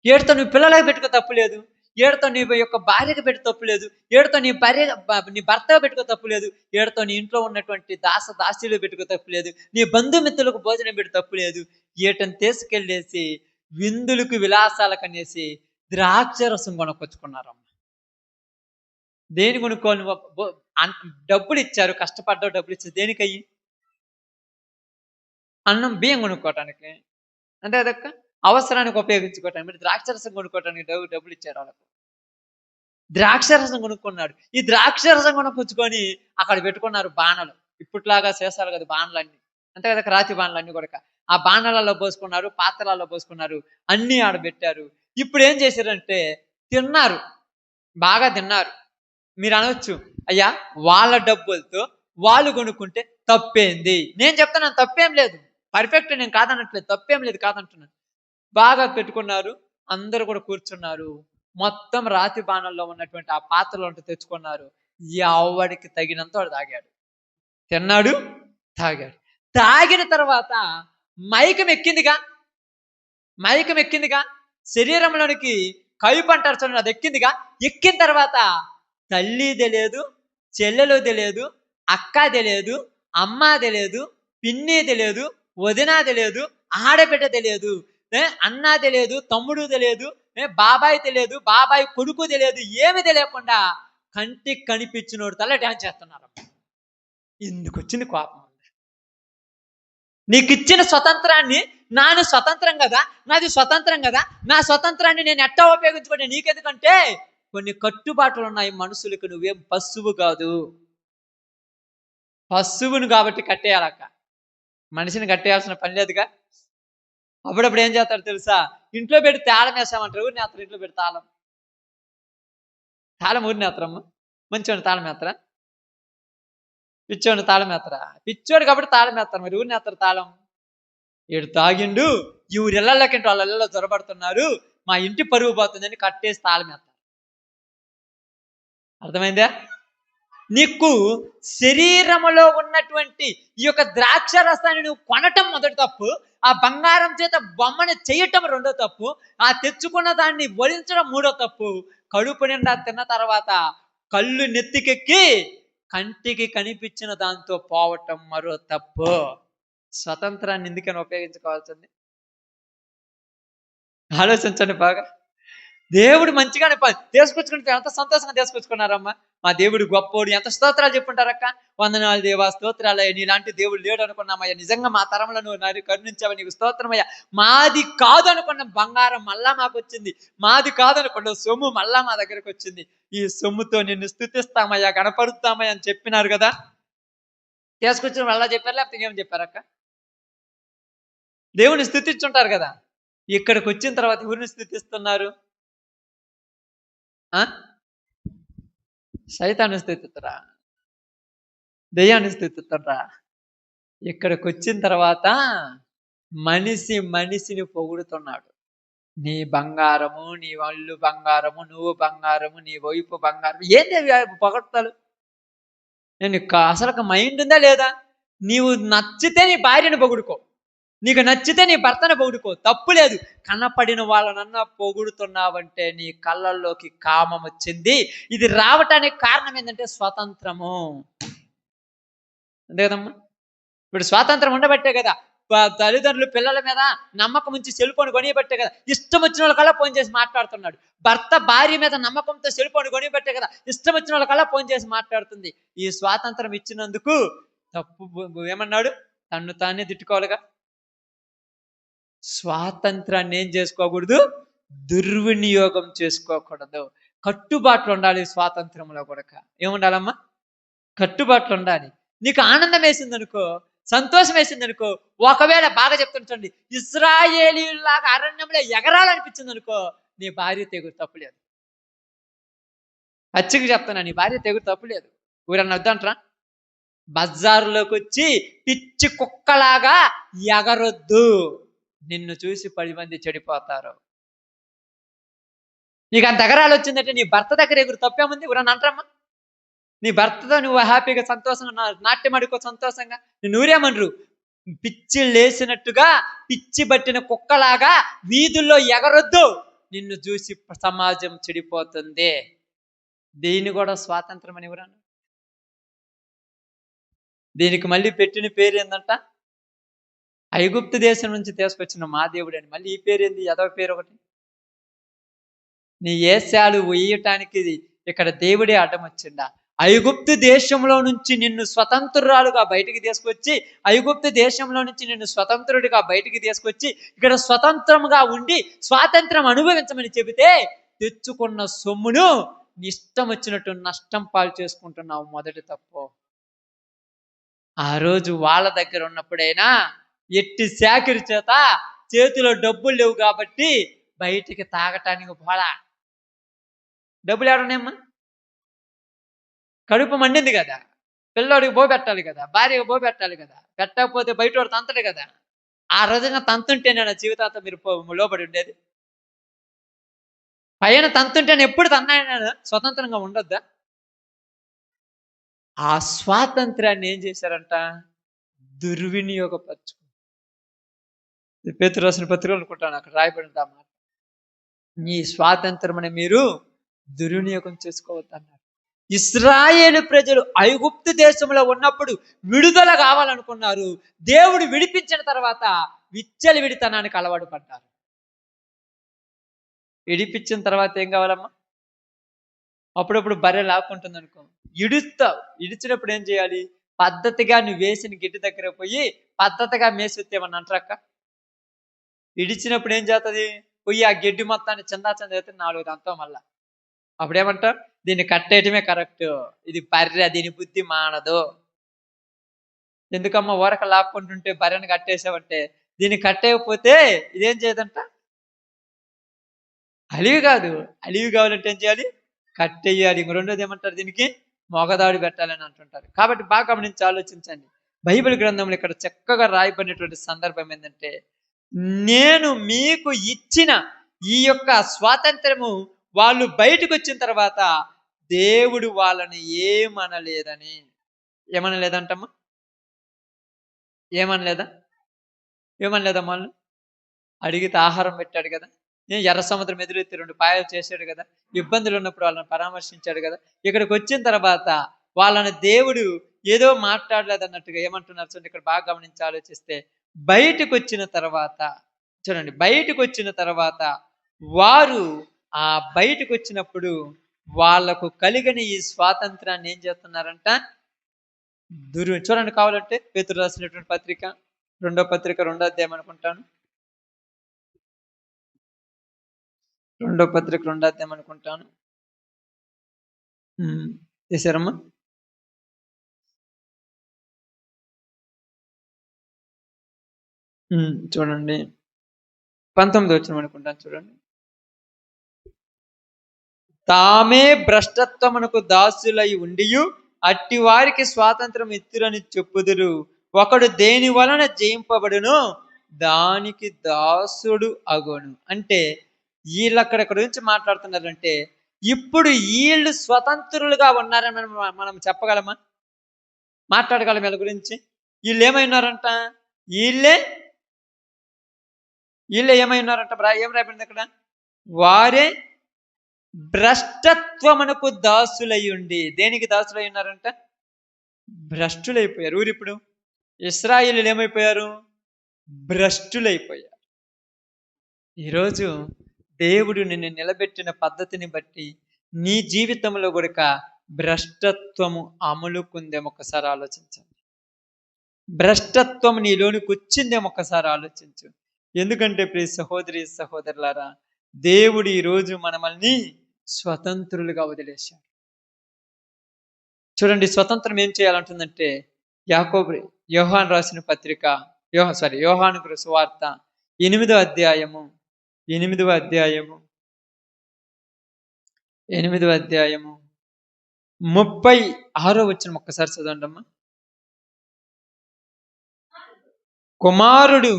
ఏడుతో నువ్వు పిల్లలకు పెట్టుకో తప్పులేదు, ఏడుతో నీ యొక్క భార్యకు పెట్టు తప్పులేదు, ఏడుతో నీ భర్తగా పెట్టుకో తప్పులేదు, ఏడుతో నీ ఇంట్లో ఉన్నటువంటి దాసీలు పెట్టుకో తప్పులేదు, నీ బంధుమిత్రులకు భోజనం పెట్టు తప్పులేదు. ఏటని తీసుకెళ్ళేసి విందులకు విలాసాలకు అనేసి ద్రాక్ష రసం కొనుక్కొచ్చుకున్నారమ్మ. దేని కొనుక్కోని? డబ్బులు ఇచ్చారు, కష్టపడ్డావు, డబ్బులు ఇచ్చారు దేనికయ్యి? అన్నం బియ్యం కొనుక్కోవటానికి, అంతే కదక్క, అవసరానికి ఉపయోగించుకోవటానికి. మరి ద్రాక్ష రసం కొనుక్కోవటానికి డబ్బులు ఇచ్చారు వాళ్ళకు. ద్రాక్ష రసం కొనుక్కున్నాడు. ఈ ద్రాక్ష రసం కొనుక్కొచ్చుకొని అక్కడ పెట్టుకున్నారు బాణలు. ఇప్పట్లాగా చేస్తారు కదా బాణలన్నీ, అంతే కదా, రాతి బాణలు అన్ని కూడా. ఆ బాణాలలో పోసుకున్నారు, పాత్రలలో పోసుకున్నారు, అన్నీ ఆడబెట్టారు. ఇప్పుడు ఏం చేశారంటే తిన్నారు, బాగా తిన్నారు. మీరు అనవచ్చు, అయ్యా వాళ్ళ డబ్బులతో వాళ్ళు కొనుక్కుంటే తప్పేంది? నేను చెప్తున్నాను తప్పేం లేదు, పర్ఫెక్ట్, నేను కాదనట్లేదు, తప్పేం లేదు, కాదంటున్నాను. బాగా పెట్టుకున్నారు, అందరూ కూడా కూర్చున్నారు. మొత్తం రాతి బాణంలో ఉన్నటువంటి ఆ పాత్రలో తెచ్చుకున్నారు. ఎవడికి తగినంత వాడు తాగాడు, తిన్నాడు, తాగాడు. తాగిన తర్వాత మైకం ఎక్కిందిగా, శరీరంలోనికి కైపు అంటారు చూడండి, అది ఎక్కిందిగా. ఎక్కిన తర్వాత తల్లి తెలియదు, చెల్లెలు తెలియదు, అక్క తెలియదు, అమ్మ తెలియదు, పిన్ని తెలియదు, వదిన తెలియదు, ఆడబిడ్డ తెలియదు, అన్న తెలియదు, తమ్ముడు తెలియదు, బాబాయ్ తెలియదు, బాబాయ్ కొడుకు తెలియదు, ఏమి తెలియకుండా కంటికి కనిపించినోడు తల డ్యాన్స్ చేస్తున్నారు. ఎందుకు వచ్చింది కోపం? నీకు ఇచ్చిన స్వతంత్రాన్ని, నాది స్వతంత్రం కదా, నా స్వతంత్రాన్ని నేను ఎట్టా ఉపయోగించుకుంటే నీకెందుకంటే కొన్ని కట్టుబాట్లు ఉన్నాయి మనుషులకు. నువ్వేం పశువు కాదు, పశువును కాబట్టి కట్టేయాలక్క. మనిషిని కట్టేయాల్సిన పని లేదుగా. అప్పుడప్పుడు ఏం చేస్తారు తెలుసా, ఇంట్లో పెట్టి తాళం వేసామంటారు. ఊరిని వేస్తారు, ఇంట్లో పెట్టి తాళం తాళం ఊరిని వేస్తారమ్మ. మంచివాడిని తాళం వేస్తారా? పిచ్చోడిని తాళం వేస్తారా? పిచ్చోడు కాబట్టి తాళం వేస్తారు, మరి ఊరిని వేస్తారు తాళం. ఈడు తాగిండు, ఈ ఊరి ఇళ్ళకి వాళ్ళ ఇళ్ళలో జొరబడుతున్నారు, మా ఇంటి పరుగు పోతుందని కట్టేసి తాళం వేస్తారు. అర్థమైందా? నీకు శరీరములో ఉన్నటువంటి ఈ యొక్క ద్రాక్ష రసాన్ని నువ్వు కొనటం మొదటి తప్పు, ఆ బంగారం చేత బొమ్మని చేయటం రెండో తప్పు, ఆ తెచ్చుకున్న దాన్ని వరించడం మూడో తప్పు. కడుపు నిండా తిన్న తర్వాత కళ్ళు నెత్తికెక్కి కంటికి కనిపించిన దాంతో పోవటం మరో తప్పు. స్వతంత్రాన్ని ఎందుకని ఉపయోగించుకోవాల్సింది? ఆలోచించండి బాగా. దేవుడు మంచిగానే తీసుకొచ్చుకుంటే ఎంత సంతోషంగా తీసుకొచ్చుకున్నారమ్మా. మా దేవుడు గొప్పోడు, ఎంత స్తోత్రాలు చెప్పుంటారక్క. వందనాలు దేవా, స్తోత్రాలయ్యా, నీలాంటి దేవుడు లేడు అనుకున్నామయ్యా, నిజంగా మా తరంలో నువ్వు నాది కరుణించావు, నీకు స్తోత్రమయ్యా. మాది కాదు అనుకున్న బంగారం మళ్ళా మాకు వచ్చింది, మాది కాదు అనుకున్న సొమ్ము మళ్ళా మా దగ్గరకు వచ్చింది. ఈ సొమ్ముతో నిన్ను స్తుతిస్తామయ్యా, గణపరుస్తామయ్యా అని చెప్పినారు కదా. తీసుకొచ్చిన మళ్ళా చెప్పారు, లేకపోతే ఏం చెప్పారక్క? దేవుని స్తుతించుంటారు కదా. ఇక్కడికి వచ్చిన తర్వాత ఎవరిని స్తుతిస్తున్నారు? సైతాన్ని స్థితిరా, దెయ్యాన్ని స్థితిరా. ఇక్కడికి వచ్చిన తర్వాత మనిషిని పొగుడుతున్నాడు. నీ బంగారము, నీ వాళ్ళు బంగారము, నువ్వు బంగారము, నీ వైపు బంగారం. ఏంటి పొగడతాడు? నేను అసలు మైండ్ ఉందా లేదా? నీవు నచ్చితే నీ భార్యను పొగుడుకో, నీకు నచ్చితే నీ భర్తను పొగుడుకో, తప్పు లేదు. కనపడిన వాళ్ళనన్నా పొగుడుతున్నావంటే నీ కళ్ళల్లోకి కామం వచ్చింది. ఇది రావటానికి కారణం ఏంటంటే స్వాతంత్రము. అంతే కదమ్మా. ఇప్పుడు స్వాతంత్రం ఉండబట్టే కదా తల్లిదండ్రులు పిల్లల మీద నమ్మకం ఉంచి సెల్ ఫోన్ కొనియబట్టే కదా ఇష్టం వచ్చిన వాళ్ళకల్లా ఫోన్ చేసి మాట్లాడుతున్నాడు. భర్త భార్య మీద నమ్మకంతో సెల్ ఫోన్ కొనియబట్టే కదా ఇష్టం వచ్చిన వాళ్ళకల్లా ఫోన్ చేసి మాట్లాడుతుంది. ఈ స్వాతంత్రం ఇచ్చినందుకు తప్పు ఏమన్నాడు? తన్ను తానే తిట్టుకోవాలిగా. స్వాతంత్రాన్ని ఏం చేసుకోకూడదు? దుర్వినియోగం చేసుకోకూడదు. కట్టుబాట్లు ఉండాలి. స్వాతంత్రంలో కూడా ఏముండాలమ్మా? కట్టుబాట్లు ఉండాలి. నీకు ఆనందం వేసింది అనుకో, సంతోషం వేసింది అనుకో, ఒకవేళ బాగా చెప్తుంటండి, ఇశ్రాయేలీయుల్లాగా అరణ్యంలో ఎగరాలనిపించింది అనుకో, నీ భార్య తెగురు తప్పులేదు. పచ్చికి చెప్తున్నా, నీ భార్య తెగురు తప్పులేదు. ఊరన్నా వద్దంటారా? బజారులోకి వచ్చి పిచ్చి కుక్కలాగా ఎగరొద్దు, నిన్ను చూసి 10 మంది చెడిపోతారు. నీకు అంత ఎగరాలు వచ్చిందంటే నీ భర్త దగ్గర ఎగురు తప్పేముంది? ఊరన్నా అంటారమ్మా? నీ భర్తతో నువ్వు హ్యాపీగా సంతోషంగా నాట్యం ఆడుకో సంతోషంగా. నువ్వురేమనరు? పిచ్చి లేసినట్టుగా పిచ్చి పట్టిన కుక్కలాగా వీధుల్లో ఎగరొద్దు, నిన్ను చూసి సమాజం చెడిపోతుంది. దీన్ని కూడా స్వాతంత్రం అని ఎవరన్నా? దీనికి మళ్ళీ పెట్టిన పేరు ఏందంట? ఐగుప్తు దేశం నుంచి తీసుకొచ్చిన మా దేవుడు అని. మళ్ళీ ఈ పేరు ఏంది? ఏదో పేరు ఒకటి. నీ ఏశాలు వేయటానికి ఇక్కడ దేవుడే అడ్డం వచ్చిందా? ఐగుప్తు దేశంలో నుంచి నిన్ను స్వతంత్రురాలుగా బయటికి తీసుకొచ్చి, ఐగుప్తు దేశంలో నుంచి నిన్ను స్వతంత్రుడిగా బయటికి తీసుకొచ్చి ఇక్కడ స్వతంత్రంగా ఉండి స్వాతంత్రం అనుభవించమని చెబితే తెచ్చుకున్న సొమ్మును ఇష్టం వచ్చినట్టు నష్టం పాలు చేసుకుంటున్నావు. మొదటి తప్పు. ఆ రోజు వాళ్ళ దగ్గర ఉన్నప్పుడైనా ఎట్టి శాఖరి చేత చేతిలో డబ్బులు లేవు కాబట్టి బయటికి తాగటానికి పోలా. డబ్బులు ఎవడనేమ్మా? కడుపు మండింది కదా, పిల్లోడికి పోబెట్టాలి కదా, భార్యకి పోబెట్టాలి కదా, పెట్టకపోతే బయట వాడు తంతడు కదా. ఆ రోజున తంతుంటేనే నా జీవితాంతం మీరు లోబడి ఉండేది. పైన తంతుంటేనే ఎప్పుడు తన్నాయన స్వతంత్రంగా ఉండొద్దా? ఆ స్వాతంత్రాన్ని ఏం చేశారంట? దుర్వినియోగపరచు. పేతురు రాసిన పత్రికలు అనుకుంటాను, అక్కడ రాయబడింది అన్నమాట. నీ స్వాతంత్రమని మీరు దుర్వినియోగం చేసుకోవద్దన్నారు. ఇశ్రాయేలు ప్రజలు ఐగుప్తు దేశంలో ఉన్నప్పుడు విడుదల కావాలనుకున్నారు. దేవుడు విడిపించిన తర్వాత విచ్చలవిడితనానికి అలవాటు పడ్డారు. విడిపించిన తర్వాత ఏం కావాలమ్మా? అప్పుడప్పుడు బర్రె లాక్కుంటుంది అనుకో, ఇడుస్తావు. ఇడిచినప్పుడు ఏం చేయాలి? పద్ధతిగా నువ్వు వేసిన గిడ్డి దగ్గర పోయి పద్ధతిగా మేసితేమన్నా అంటారక్క? ఇడిచినప్పుడు ఏం చేస్తుంది? పోయి ఆ గిడ్డి మొత్తాన్ని చందా అయితే 4 దాంతో మళ్ళా అప్పుడేమంటారు? దీన్ని కట్టేయటమే కరెక్ట్, ఇది బర్రె, దీని బుద్ధి మానదు. ఎందుకమ్మా ఊరక లాక్కుంటుంటే బర్రెను కట్టేసావంటే, దీన్ని కట్టేయకపోతే ఇదేం చేయదంట, అలివి కాదు. అలివి కావాలంటే ఏం చేయాలి, కట్టేయాలి. ఇంక రెండోది ఏమంటారు దీనికి, మొగదాడి పెట్టాలని అంటుంటారు. కాబట్టి బాగా గమనించి ఆలోచించండి. బైబిల్ గ్రంథంలో ఇక్కడ చక్కగా రాయబడినటువంటి సందర్భం ఏంటంటే, నేను మీకు ఇచ్చిన ఈ యొక్క స్వాతంత్రము వాళ్ళు బయటకు వచ్చిన తర్వాత దేవుడు వాళ్ళని ఏమనలేదని. ఏమనలేదంటమ్మా, ఏమనలేదా, ఏమనలేదమ్మా వాళ్ళు. అడిగితే ఆహారం పెట్టాడు కదా, నేను ఎర్ర సముద్రం ఎదురెత్తి 2 పాయలు చేశాడు కదా, ఇబ్బందులు ఉన్నప్పుడు వాళ్ళని పరామర్శించాడు కదా. ఇక్కడికి వచ్చిన తర్వాత వాళ్ళని దేవుడు ఏదో మాట్లాడలేదన్నట్టుగా ఏమంటున్నారు చూడండి. ఇక్కడ బాగా గమనించి ఆలోచిస్తే, బయటకు వచ్చిన తర్వాత చూడండి, బయటకు వచ్చిన తర్వాత వారు ఆ బయటకు వచ్చినప్పుడు వాళ్లకు కలిగిన ఈ స్వాతంత్రాన్ని ఏం చేస్తున్నారంట, చూడండి. కావాలంటే పేతురు రాసినటువంటి పత్రిక 2వ పత్రిక 2వ అధ్యాయం అనుకుంటాను, 2వ పత్రిక 2వ అధ్యాయం అనుకుంటాను. చేశారమ్మా. చూడండి 19 వచ్చిన అనుకుంటాను. చూడండి, తామే భ్రష్టత్వమునకు దాసులై ఉండియు అట్టి వారికి స్వాతంత్రం ఇత్తురని చెప్పుదురు. ఒకడు దేని వలన జయింపబడును దానికి దాసుడు అగును. అంటే వీళ్ళు అక్కడ గురించి మాట్లాడుతున్నారంటే, ఇప్పుడు వీళ్ళు స్వతంత్రులుగా ఉన్నారని మనం చెప్పగలమా, మాట్లాడగలం వీళ్ళ గురించి. వీళ్ళు ఏమై ఉన్నారంట, వీళ్ళే ఏమై ఉన్నారంట, ఏం రాయబడింది అక్కడ, వారే భ్రష్టత్వమునకు దాసులై ఉండి. దేనికి దాసులై ఉన్నారంట, భ్రష్టులైపోయారు. ఊరిప్పుడు ఇశ్రాయేలీయులు ఏమైపోయారు, భ్రష్టులైపోయారు. ఈరోజు దేవుడు నిన్ను నిలబెట్టిన పద్ధతిని బట్టి నీ జీవితంలో కూడా భ్రష్టత్వము అమలుకుందేమో ఒకసారి ఆలోచించండి. భ్రష్టత్వం నీలోనికి వచ్చిందేమో ఒకసారి ఆలోచించు. ఎందుకంటే ప్రియ సహోదరి సహోదరులారా, దేవుడు ఈరోజు మనల్ని స్వతంత్రులుగా వదిలేశాడు. చూడండి, స్వతంత్రం ఏం చేయాలంటుందంటే, యోహాను రాసిన పత్రిక, యోహాను సువార్త 8వ అధ్యాయము 36వ వచనం ఒక్కసారి చదవండి అమ్మా. కుమారుడు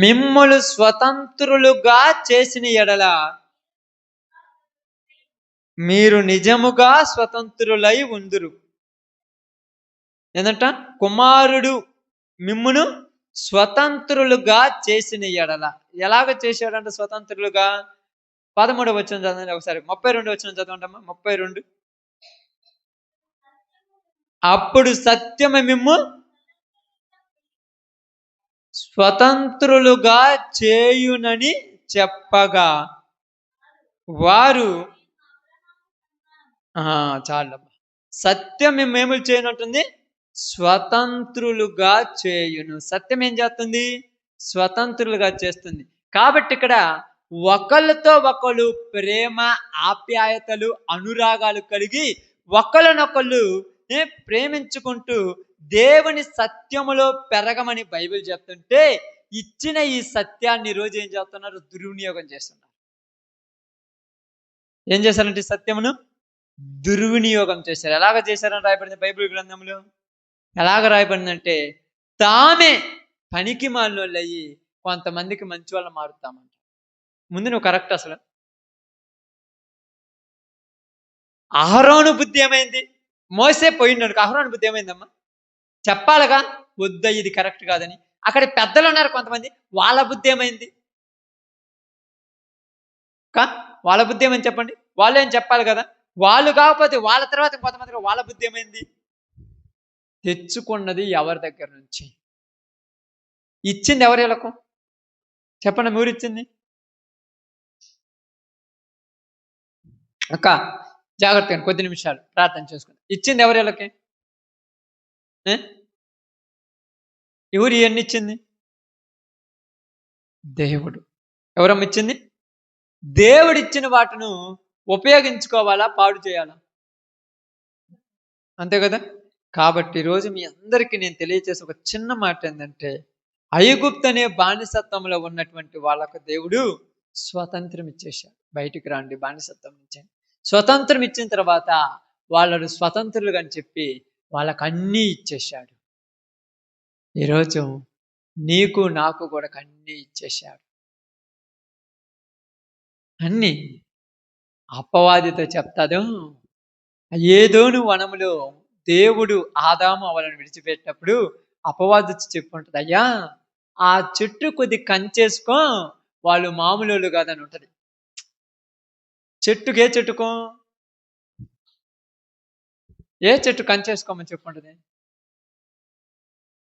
మిమ్ములు స్వతంత్రులుగా చేసిన ఎడల మీరు నిజముగా స్వతంత్రులై ఉందురు. ఏంటంట, కుమారుడు మిమ్మును స్వతంత్రులుగా చేసిన ఎడల. ఎలాగ చేశాడంట స్వతంత్రులుగా? 13వ వచనం చదవండి ఒకసారి. 32వ వచనం చదవండి అమ్మా. 32. అప్పుడు సత్యము మిమ్ము స్వతంత్రులుగా చేయునని చెప్పగా వారు చాలమ్మా, సత్యం మేము చేయనట్టుంది, స్వతంత్రులుగా చేయును. సత్యం ఏం చేస్తుంది, స్వతంత్రులుగా చేస్తుంది. కాబట్టి ఇక్కడ ఒకళ్ళతో ఒకళ్ళు ప్రేమ ఆప్యాయతలు అనురాగాలు కలిగి ఒకళ్ళనొకళ్ళు ప్రేమించుకుంటూ దేవుని సత్యములో పెరగమని బైబిల్ చెప్తుంటే, ఇచ్చిన ఈ సత్యాన్ని రోజు ఏం చేస్తున్నారు, దుర్వినియోగం చేస్తున్నారు. ఏం చేశారంటే సత్యమును దుర్వినియోగం చేశారు. ఎలాగ చేశారని రాయబడింది బైబిల్ గ్రంథంలో. ఎలాగ రాయబడిందంటే, తామే పనికి మాలినోళ్ళు అయ్యి కొంతమందికి మంచి వాళ్ళు మారుతామంట. ముందు నువ్వు కరెక్ట్. అసలు అహరోను బుద్ధి ఏమైంది, మోసే పోయిండు. అహరోను బుద్ధి ఏమైందమ్మా, చెప్పాలిగా వద్ద ఇది కరెక్ట్ కాదని. అక్కడ పెద్దలు ఉన్నారు కొంతమంది, వాళ్ళ బుద్ధి ఏమైంది, వాళ్ళ బుద్ధి ఏమైంది చెప్పండి. వాళ్ళు ఏం చెప్పాలి కదా, వాళ్ళు కాకపోతే వాళ్ళ తర్వాత కొంతమంది వాళ్ళ బుద్ధి ఏమైంది, తెచ్చుకున్నది ఎవరి దగ్గర నుంచి, ఇచ్చింది ఎవరు వీళ్ళకు చెప్పండి. మీరు ఇచ్చింది అక్క, జాగ్రత్తగా కొద్ది నిమిషాలు ప్రార్థన చేసుకుని. ఇచ్చింది ఎవరు వీళ్ళకి, ఎవరు ఇవన్నీ ఇచ్చింది, దేవుడు. ఎవరమ్మ ఇచ్చింది, దేవుడు ఇచ్చిన వాటిని ఉపయోగించుకోవాలా పాడు చేయాలా, అంతే కదా. కాబట్టి ఈరోజు మీ అందరికీ నేను తెలియజేసే ఒక చిన్న మాట ఏంటంటే, ఐగుప్తు అనే బానిసత్వంలో ఉన్నటువంటి వాళ్ళకు దేవుడు స్వతంత్రం ఇచ్చేశాడు. బయటికి రండి బానిసత్వం నుంచి. స్వతంత్రం ఇచ్చిన తర్వాత వాళ్ళు స్వతంత్రులుగా అని చెప్పి వాళ్ళకు అన్నీ ఇచ్చేశాడు. ఈరోజు నీకు నాకు కూడా అన్నీ ఇచ్చేశాడు. అన్నీ. అపవాదితో చెప్తాదు, ఏదోను వనములో దేవుడు ఆదాము అవ్వలను విడిచిపెట్టినప్పుడు అపవాది చెప్పుంటది, అయ్యా ఆ చెట్టు కొద్ది కంచేసుకో, వాళ్ళు మామూలు కాదని ఉంటది. చెట్టుకు ఏ చెట్టు కంచేసుకోమని చెప్పుంటది?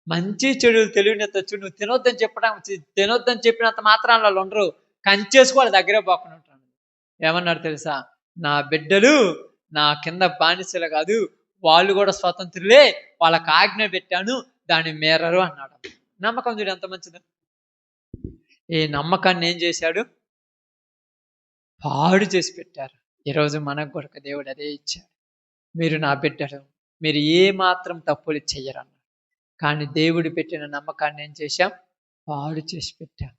మంచి చెడు తెలివినెత్తచ్చు. నువ్వు తినొద్దని చెప్పినంత మాత్రాన వాళ్ళు ఉండరు. కంచేసుకో వాళ్ళ దగ్గరే పోకుండా ఉంటాను. ఏమన్నారు తెలుసా? నా బిడ్డలు నా కింద బానిసలు కాదు, వాళ్ళు కూడా స్వతంత్రులే, వాళ్ళకి ఆజ్ఞ పెట్టాను, దాన్ని మేరరు అన్నాడు. నమ్మకం చూడు ఎంత మంచిది. ఈ నమ్మకాన్ని ఏం చేశాడు? పాడు చేసి పెట్టారు. ఈరోజు మనకు కొరకు దేవుడు అదే ఇచ్చాడు. మీరు నా బిడ్డలు, మీరు ఏ మాత్రం తప్పులు చెయ్యరన్న. కానీ దేవుడు పెట్టిన నమ్మకాన్ని ఏం చేశాం? పాడు చేసి పెట్టాం.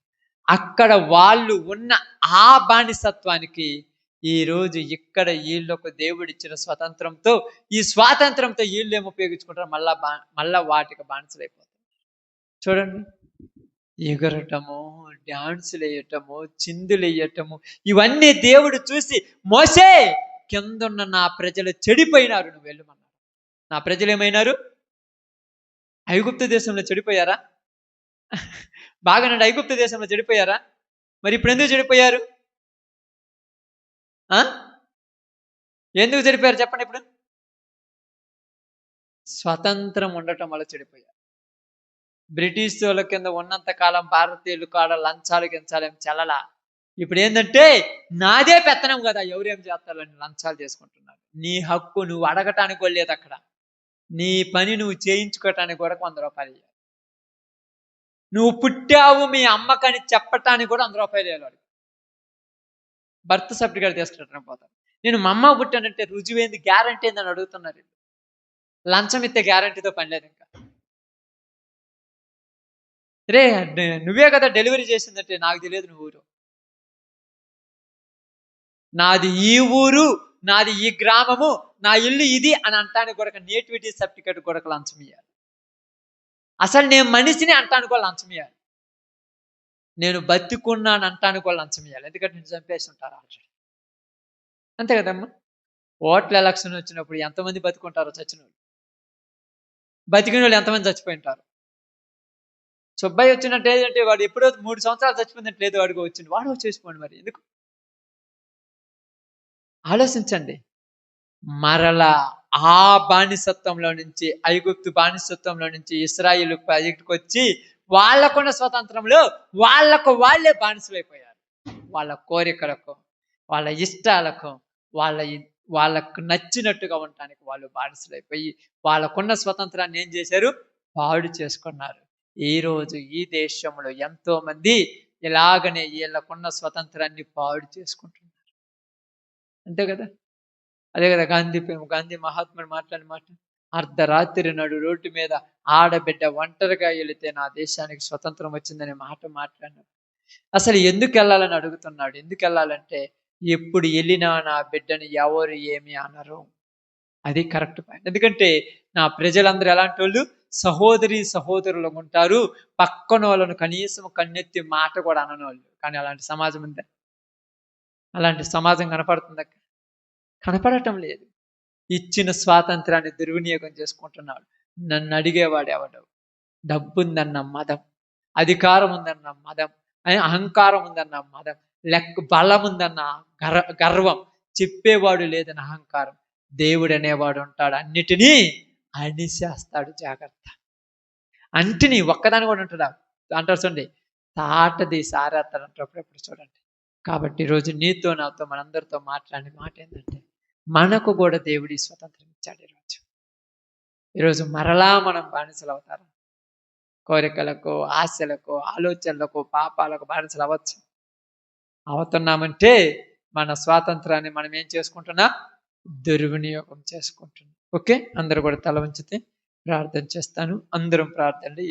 అక్కడ వాళ్ళు ఉన్న ఆ బానిసత్వానికి ఈరోజు ఇక్కడ వీళ్ళకు దేవుడు ఇచ్చిన స్వతంత్రంతో, ఈ స్వాతంత్రంతో వీళ్ళు ఏం ఉపయోగించుకుంటారు? మళ్ళా వాటికి బానిసలైపోతారు. చూడండి, ఎగరటము, డాన్సులు వేయటము, చిందులు వేయటము, ఇవన్నీ దేవుడు చూసి, మోసే కిందున్న నా ప్రజలు చెడిపోయినారు, నువ్వు వెళ్ళమన్నాడు. నా ప్రజలు ఏమైనారు? ఐగుప్తు దేశంలో చెడిపోయారా? బాగానండి, ఐగుప్తు దేశంలో చెడిపోయారా? మరి ఇప్పుడు ఎందుకు చెడిపోయారు? ఎందుకు చెడిపోయారు చెప్పండి. ఇప్పుడు స్వతంత్రం ఉండటం వల్ల చెడిపోయారు. బ్రిటిష్ వాళ్ళ కింద ఉన్నంత కాలం భారతీయులు కాడ లంచాలు గించాలేం చల్లలా. ఇప్పుడు ఏంటంటే నాదే పెత్తనం కదా, ఎవరేం చేస్తారని లంచాలు చేసుకుంటున్నారు. నీ హక్కు నువ్వు అడగటానికి కూడా లేదు అక్కడ. నీ పని నువ్వు చేయించుకోవటానికి కూడా 100 రూపాయలు ఇవ్వాలి. నువ్వు పుట్టావు మీ అమ్మకని చెప్పటానికి కూడా 100 రూపాయలు ఇవ్వాలి. బర్త్ సర్టిఫికేట్ తీసుకుంటాను పోతాను. నేను మా అమ్మ పుట్టానంటే రుజువేంది, గ్యారంటీ ఏందని అడుగుతున్నారు. లంచం ఇస్తే గ్యారంటీతో పని లేదు. ఇంకా రే నువ్వే కదా డెలివరీ చేసిందంటే నాకు తెలియదు నువ్వు ఊరు, నాది ఈ ఊరు, నాది ఈ గ్రామము, నా ఇల్లు ఇది అని అంటానికి కూడా నేటివిటీ సర్టిఫికేట్ కూడా లంచం ఇవ్వాలి. అసలు నేను మనిషిని అంటానికి కూడా లంచం ఇవ్వాలి. నేను బతికున్నాను అంటానికి కూడా లంచం ఇవ్వాలి. ఎందుకంటే నేను చంపేసి ఉంటారు ఆల్రెడీ. అంతే కదమ్మా. ఓట్ల ఎలక్షన్ వచ్చినప్పుడు ఎంతమంది బతుకుంటారో చచ్చిన వాళ్ళు, బతికిన వాళ్ళు ఎంతమంది చచ్చిపోయి ఉంటారు. సుబ్బయ్య వచ్చినట్టు ఏంటంటే వాడు ఎప్పుడో 3 సంవత్సరాలు చచ్చిపోయినట్టు లేదు, వాడికి వచ్చింది, వాడు వచ్చేసిపోండి. మరి ఎందుకు ఆలోచించండి. మరలా ఆ బానిసత్వంలో నుంచి, ఐగుప్తు బానిసత్వంలో నుంచి ఇశ్రాయేలు బయటకు వచ్చి వాళ్ళకున్న స్వతంత్రంలో వాళ్ళే బానిసలైపోయారు. వాళ్ళ కోరికలకు, వాళ్ళ ఇష్టాలకు, వాళ్ళకు నచ్చినట్టుగా ఉండటానికి వాళ్ళు బానిసలైపోయి వాళ్ళకున్న స్వతంత్రాన్ని ఏం చేశారు? పాడు చేసుకున్నారు. ఈరోజు ఈ దేశంలో ఎంతో మంది ఇలాగనే వీళ్ళకున్న స్వతంత్రాన్ని పాడు చేసుకుంటున్నారు. అంతే కదా. అదే కదా గాంధీ మహాత్ముడు మాట్లాడిన మాట, అర్ధరాత్రి నడు రోడ్డు మీద ఆడబిడ్డ ఒంటరిగా వెళితే నా దేశానికి స్వతంత్రం వచ్చిందనే మాట మాట్లాడినాడు. అసలు ఎందుకు వెళ్ళాలని అడుగుతున్నాడు. ఎందుకు వెళ్ళాలంటే ఎప్పుడు వెళ్ళినా నా బిడ్డని ఎవరు ఏమి అనరు. అది కరెక్ట్ పాయింట్. ఎందుకంటే నా ప్రజలందరూ ఎలాంటి వాళ్ళు? సహోదరులు ఉంటారు. పక్కన వాళ్ళను కనీసం కన్నెత్తి మాట కూడా అనని వాళ్ళు. కానీ అలాంటి సమాజం ఉందా? అలాంటి సమాజం కనపడుతుందా? కనపడటం లేదు. ఇచ్చిన స్వాతంత్రాన్ని దుర్వినియోగం చేసుకుంటున్నాడు. నన్ను అడిగేవాడు ఎవడు? డబ్బుందన్న మదం, అధికారం ఉందన్న మదం, అహంకారం ఉందన్న మదం, బలం ఉందన్న గర్వం, చెప్పేవాడు లేదన్న అహంకారం. దేవుడు అనేవాడు ఉంటాడు, అన్నిటినీ అణిసేస్తాడు. జాగ్రత్త. అంటిని ఒక్కదాని కూడా ఉంటాడు అంటారు. చూడండి, తాటది సారేస్తాడు అంటారు అప్పుడెప్పుడు. చూడండి. కాబట్టి ఈరోజు నీతో నాతో మనందరితో మాట్లాడిన మాట ఏంటంటే, మనకు కూడా దేవుడి స్వతంత్రం ఇచ్చాడు. ఈరోజు మరలా మనం బానిసలు అవుతారు. కోరికలకు, ఆశలకు, ఆలోచనలకు, పాపాలకు బానిసలు అవ్వచ్చు. అవుతున్నామంటే మన స్వాతంత్రాన్ని మనం ఏం చేసుకుంటున్నా? దుర్వినియోగం చేసుకుంటున్నాం. ఓకే, అందరూ కూడా తల వంచితే ప్రార్థన చేస్తాను. అందరం ప్రార్థనలో